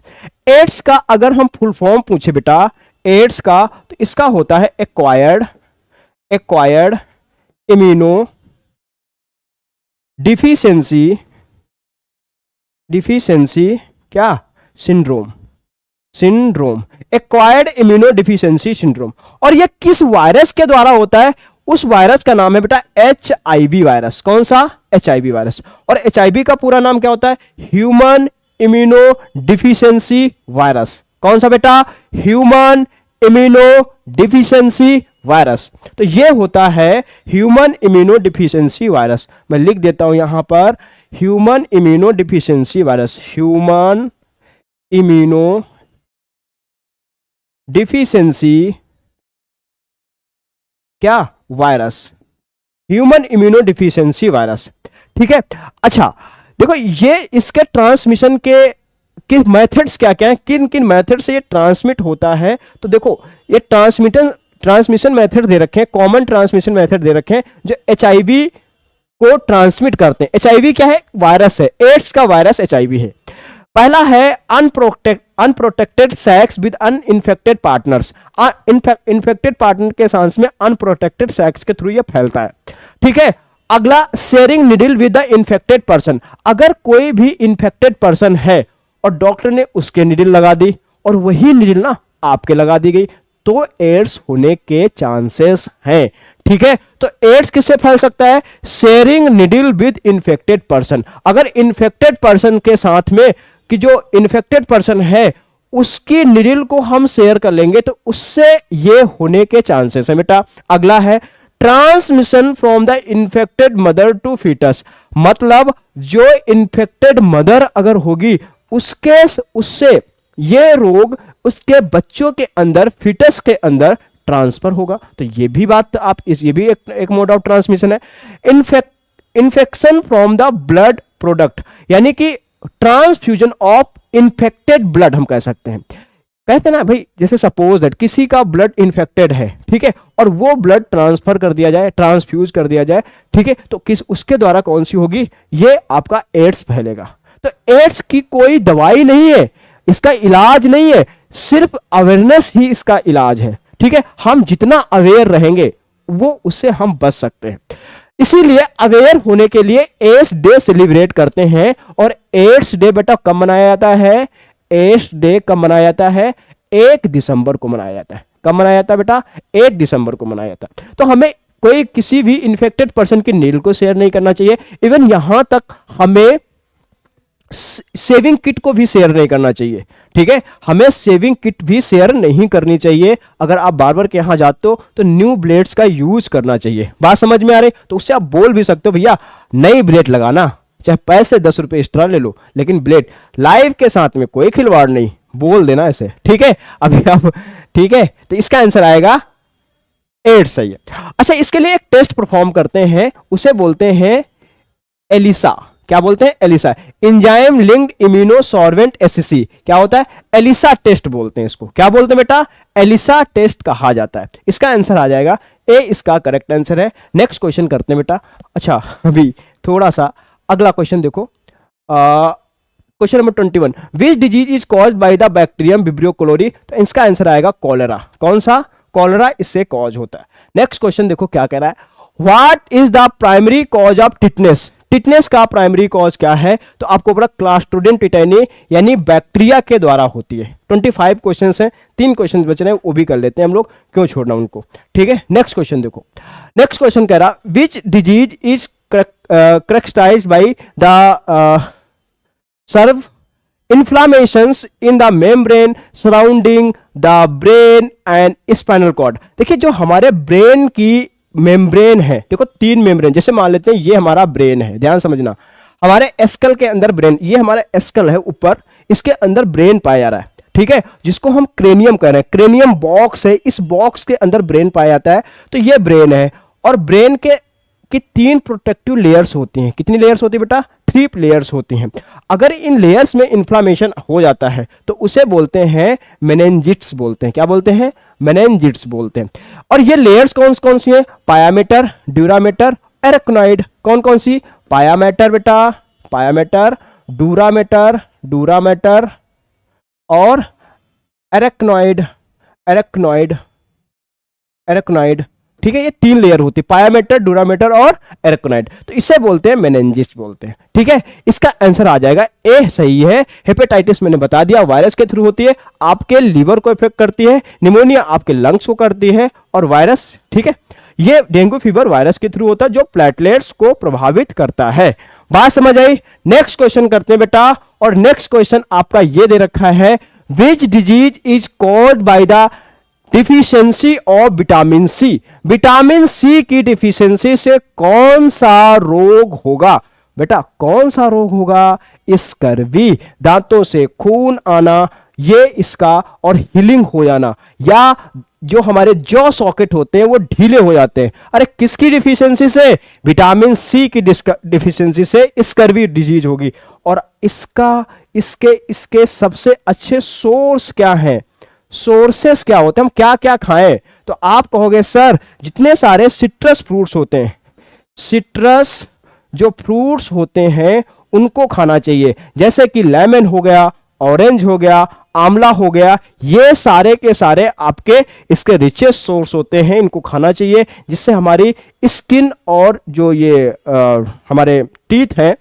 एड्स का अगर हम फुल फॉर्म पूछे बेटा एड्स का, तो इसका होता है एक्वायर्ड इम्यूनो डिफिशियंसी क्या syndrome. Syndrome, acquired immuno deficiency syndrome. और ये किस वायरस के द्वारा होता है? उस वायरस का नाम है बेटा HIV वायरस। कौन सा? HIV virus. और HIV का पूरा नाम क्या होता है? Human immunodeficiency virus. कौन सा बेटा? Human immunodeficiency virus. तो ये होता है ह्यूमन इम्यूनो डिफिशियंसी वायरस। मैं लिख देता हूं यहां पर, human immunodeficiency virus, human immunodeficiency क्या? Virus, human immunodeficiency virus. ठीक है। अच्छा देखो, ये इसके ट्रांसमिशन के मेथड्स क्या क्या है, किन किन मेथड से ये ट्रांसमिट होता है? तो देखो, ये ट्रांसमिशन मेथड दे रखे हैं, कॉमन ट्रांसमिशन मेथड दे रखे हैं जो HIV को ट्रांसमिट करते हैं। HIV क्या है? वायरस है। एड्स का वायरस HIV है। पहला है unprotected sex with uninfected partners. Infected partner के सांस में अनप्रोटेक्टेड सेक्स के थ्रू ये फैलता है। ठीक है। अगला, sharing needle with the infected person. अगर कोई भी इन्फेक्टेड पर्सन है और डॉक्टर ने उसके निडल लगा दी और वही निडल ना आपके लगा दी गई, तो एड्स होने के चांसेस हैं। ठीक है। तो एड्स किससे फैल सकता है? Sharing needle with infected person. अगर इन्फेक्टेड पर्सन के साथ में कि जो इन्फेक्टेड पर्सन है उसकी निडल को हम शेयर कर लेंगे तो उससे ये होने के चांसेस है बेटा। अगला है transmission from the infected mother to fetus. मतलब जो इन्फेक्टेड मदर अगर होगी उससे ये रोग उसके बच्चों के अंदर, फीटस के अंदर ट्रांसफर होगा। तो ये भी बात आप ये भी एक मोड ऑफ ट्रांसमिशन है। Infection from the blood product, यानी कि ट्रांसफ्यूजन ऑफ इन्फेक्टेड ब्लड हम कह सकते हैं। कहते हैं ना भाई, जैसे सपोज दैट किसी का ब्लड इन्फेक्टेड है, ठीक है, और वो ब्लड ट्रांसफर कर दिया जाए, ट्रांसफ्यूज कर दिया जाए, ठीक है, तो किस उसके द्वारा कौन सी होगी? ये आपका एड्स फैलेगा। तो एड्स की कोई दवाई नहीं है, इसका इलाज नहीं है, सिर्फ अवेयरनेस ही इसका इलाज है। ठीक है। हम जितना अवेयर रहेंगे वो उससे हम बच सकते हैं। इसीलिए अवेयर होने के लिए एड्स डे सेलिब्रेट करते हैं। और एड्स डे बेटा कब मनाया जाता है? एड्स डे कब मनाया जाता है? 1 दिसंबर को मनाया जाता है। कब मनाया जाता है बेटा? 1 दिसंबर को मनाया जाता है। तो हमें कोई किसी भी इन्फेक्टेड पर्सन की नील को शेयर नहीं करना चाहिए। इवन यहां तक हमें सेविंग किट को भी शेयर नहीं करना चाहिए। ठीक है। हमें सेविंग किट भी शेयर नहीं करनी चाहिए। अगर आप बार्बर के यहां जाते हो तो न्यू ब्लेड्स का यूज करना चाहिए। बात समझ में आ रही? तो उससे आप बोल भी सकते हो भैया नई ब्लेड लगाना, चाहे पैसे 10 रुपए एक्स्ट्रा ले लो, लेकिन ब्लेड लाइफ के साथ में कोई खिलवाड़ नहीं, बोल देना ऐसे। ठीक है। अभी आप, ठीक है, तो इसका आंसर आएगा एड्स। सही है। अच्छा, इसके लिए एक टेस्ट परफॉर्म करते हैं, उसे बोलते हैं एलिसा। क्या बोलते हैं? ELISA, enzyme linked immunosorbent assay. क्या होता है? एलिसा टेस्ट बोलते हैं इसको। क्या बोलते हैं बेटा? एलिसा टेस्ट कहा जाता है। इसका आंसर आ जाएगा ए, इसका करेक्ट आंसर है। नेक्स्ट क्वेश्चन करते हैं बेटा। अच्छा, अभी थोड़ा सा अगला क्वेश्चन देखो। Question number 21, which disease is caused by the bacterium Vibrio cholerae. तो इसका आंसर आएगा कॉलेरा। कौन सा? कॉलेरा इससे कॉज होता है। नेक्स्ट क्वेश्चन देखो क्या कह रहा है, what is the primary cause of tetanus. Tetanus का प्राइमरी कॉज क्या है? तो आपको पता क्लास्ट्रोडियम टिटेनी यानी बैक्टीरिया के द्वारा होती है। 25 क्वेश्चन हैं, 3 क्वेश्चन बच रहे हैं, वो भी कर लेते हैं हम लोग, क्यों छोड़ना उनको। ठीक है। नेक्स्ट क्वेश्चन देखो। नेक्स्ट क्वेश्चन कह रहा, which disease is characterized by the serve inflammations in the membrane surrounding the brain and spinal cord. देखिए, जो हमारे ब्रेन की मेम्ब्रेन है, देखो 3 मेम्ब्रेन, जैसे मान लेते हैं ये हमारा ब्रेन है, ध्यान समझना, हमारे एस्कल के अंदर ब्रेन, ये हमारा एस्कल है ऊपर, इसके अंदर ब्रेन पाया जा रहा है। ठीक है। जिसको हम क्रेनियम कह रहे हैं, क्रेनियम बॉक्स है, इस बॉक्स के अंदर ब्रेन पाया जाता है। तो ये ब्रेन है, और ब्रेन के की 3 प्रोटेक्टिव लेयर्स होती हैं। कितनी लेयर्स होती है बेटा? 3 लेयर्स होती हैं। अगर इन लेयर्स में इन्फ्लामेशन हो जाता है तो उसे बोलते हैं मेनिंजिट्स बोलते हैं। क्या बोलते हैं? मेनिंजिट्स बोलते हैं। और ये लेयर्स कौन कौन सी हैं? Pia mater, dura mater, arachnoid. कौन कौन सी? पायामेटर बेटा, पायामेटर, डूरामेटर, डूरामेटर, और एरेक्नॉइड, एरेक्नॉइड, एरेक्नॉइड। ठीक है, ये 3 लेयर होती है, पायामेटर, डुरामेटर और एरेकोनाइड। तो इसे बोलते हैं मेनिंजिस बोलते हैं। ठीक है, इसका आंसर आ जाएगा ए सही है। हेपेटाइटिस मैंने बता दिया वायरस के थ्रू होती है, आपके लीवर को इफेक्ट करती है, निमोनिया आपके लंग्स को करती है, और वायरस, ठीक है, ये डेंगू फीवर वायरस के थ्रू होता है जो प्लेटलेट्स को प्रभावित करता है। बात समझ आई? नेक्स्ट क्वेश्चन करते हैं बेटा, और नेक्स्ट क्वेश्चन आपका ये दे रखा है, which disease is caused by the deficiency of vitamin C. Vitamin C की डिफिशियंसी से कौन सा रोग होगा बेटा? कौन सा रोग होगा? स्कर्वी, दांतों से खून आना, ये इसका, और हीलिंग हो जाना, या जो हमारे जॉ सॉकेट होते हैं वो ढीले हो जाते हैं। अरे किसकी डिफिशियंसी से? विटामिन सी की डिफिशियंसी से स्कर्वी डिजीज होगी। और इसके सबसे अच्छे सोर्स क्या हैं? सोर्सेस क्या होते हैं? हम क्या क्या खाएं? तो आप कहोगे सर जितने सारे सिट्रस फ्रूट्स होते हैं, सिट्रस जो फ्रूट्स होते हैं उनको खाना चाहिए, जैसे कि लेमन हो गया, ऑरेंज हो गया, आंवला हो गया, ये सारे के सारे आपके इसके रिचेस्ट सोर्स होते हैं, इनको खाना चाहिए, जिससे हमारी स्किन और जो ये हमारे टीथ हैं,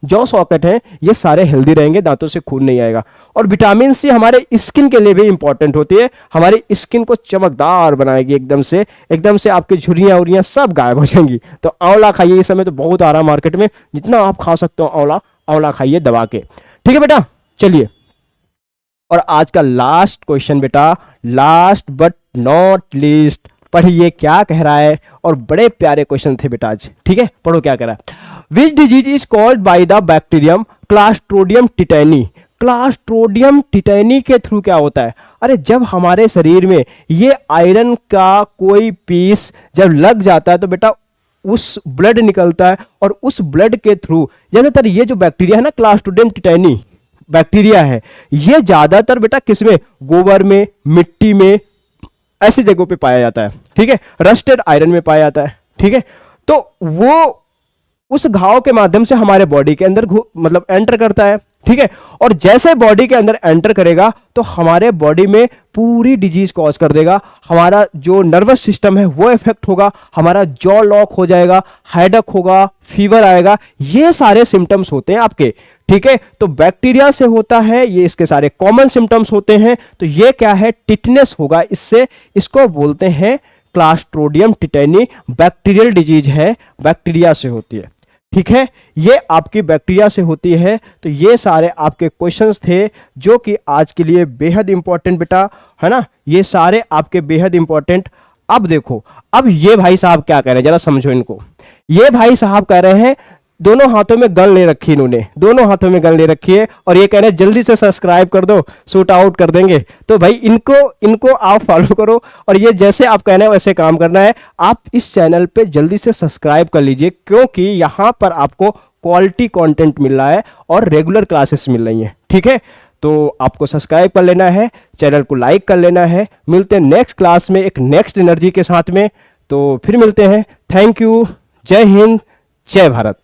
जॉ सॉकेट है, ये सारे हेल्दी रहेंगे, दांतों से खून नहीं आएगा। और विटामिन सी हमारे स्किन के लिए भी इंपॉर्टेंट होती है, हमारी स्किन को चमकदार बनाएगी, एकदम से आपकी झुर्रियां उरियां सब गायब हो जाएंगी। तो आंवला खाइए, इस समय तो बहुत आ रहा मार्केट में, जितना आप खा सकते हो आंवला खाइए दबा के। ठीक है बेटा, चलिए। और आज का लास्ट क्वेश्चन बेटा, लास्ट बट नॉट लीस्ट, पढ़िए क्या कह रहा है। और बड़े प्यारे क्वेश्चन थे बेटा आज। ठीक है, पढ़ो क्या कह रहा है। Which disease is called by the bacterium Clostridium tetani. Clostridium tetani के थ्रू क्या होता है? अरे जब हमारे शरीर में ये आयरन का कोई पीस जब लग जाता है तो बेटा उस ब्लड निकलता है, और उस ब्लड के थ्रू ज्यादातर ये जो बैक्टीरिया है ना, क्लास्ट्रोडियम टिटैनी बैक्टीरिया है, ये ज्यादातर बेटा किसमें? गोबर में, मिट्टी में, ऐसी जगहों पे पाया जाता है। ठीक है, रस्टेड आयरन में पाया जाता है। ठीक है, तो वो उस घाव के माध्यम से हमारे बॉडी के अंदर मतलब एंटर करता है। ठीक है, और जैसे बॉडी के अंदर एंटर करेगा तो हमारे बॉडी में पूरी डिजीज कॉज कर देगा। हमारा जो नर्वस सिस्टम है वो इफेक्ट होगा, हमारा जॉ लॉक हो जाएगा, हेडेक होगा, फीवर आएगा, ये सारे सिम्टम्स होते हैं आपके। ठीक है, तो बैक्टीरिया से होता है, ये इसके सारे कॉमन सिम्टम्स होते हैं। तो ये क्या है? टिटनेस होगा इससे, इसको बोलते हैं क्लास्ट्रोडियम टिटैनी, बैक्टीरियल डिजीज है, बैक्टीरिया से होती है। ठीक है, ये आपकी बैक्टीरिया से होती है। तो ये सारे आपके क्वेश्चंस थे जो कि आज के लिए बेहद इंपॉर्टेंट बेटा, है ना, ये सारे आपके बेहद इंपॉर्टेंट। अब देखो, अब ये भाई साहब क्या कह रहे हैं, जरा समझो इनको। ये भाई साहब कह रहे हैं, दोनों हाथों में गन ले रखी, इन्होंने दोनों हाथों में गन ले रखी है, और ये कह रहे हैं जल्दी से सब्सक्राइब कर दो, शूट आउट कर देंगे। तो भाई इनको आप फॉलो करो, और ये जैसे आप कहना है वैसे काम करना है। आप इस चैनल पे जल्दी से सब्सक्राइब कर लीजिए, क्योंकि यहाँ पर आपको क्वालिटी कंटेंट मिल रहा है और रेगुलर क्लासेस मिल रही हैं। ठीक है, तो आपको सब्सक्राइब कर लेना है, चैनल को लाइक कर लेना है। मिलते हैं नेक्स्ट क्लास में एक नेक्स्ट एनर्जी के साथ में, तो फिर मिलते हैं। थैंक यू, जय हिंद, जय भारत।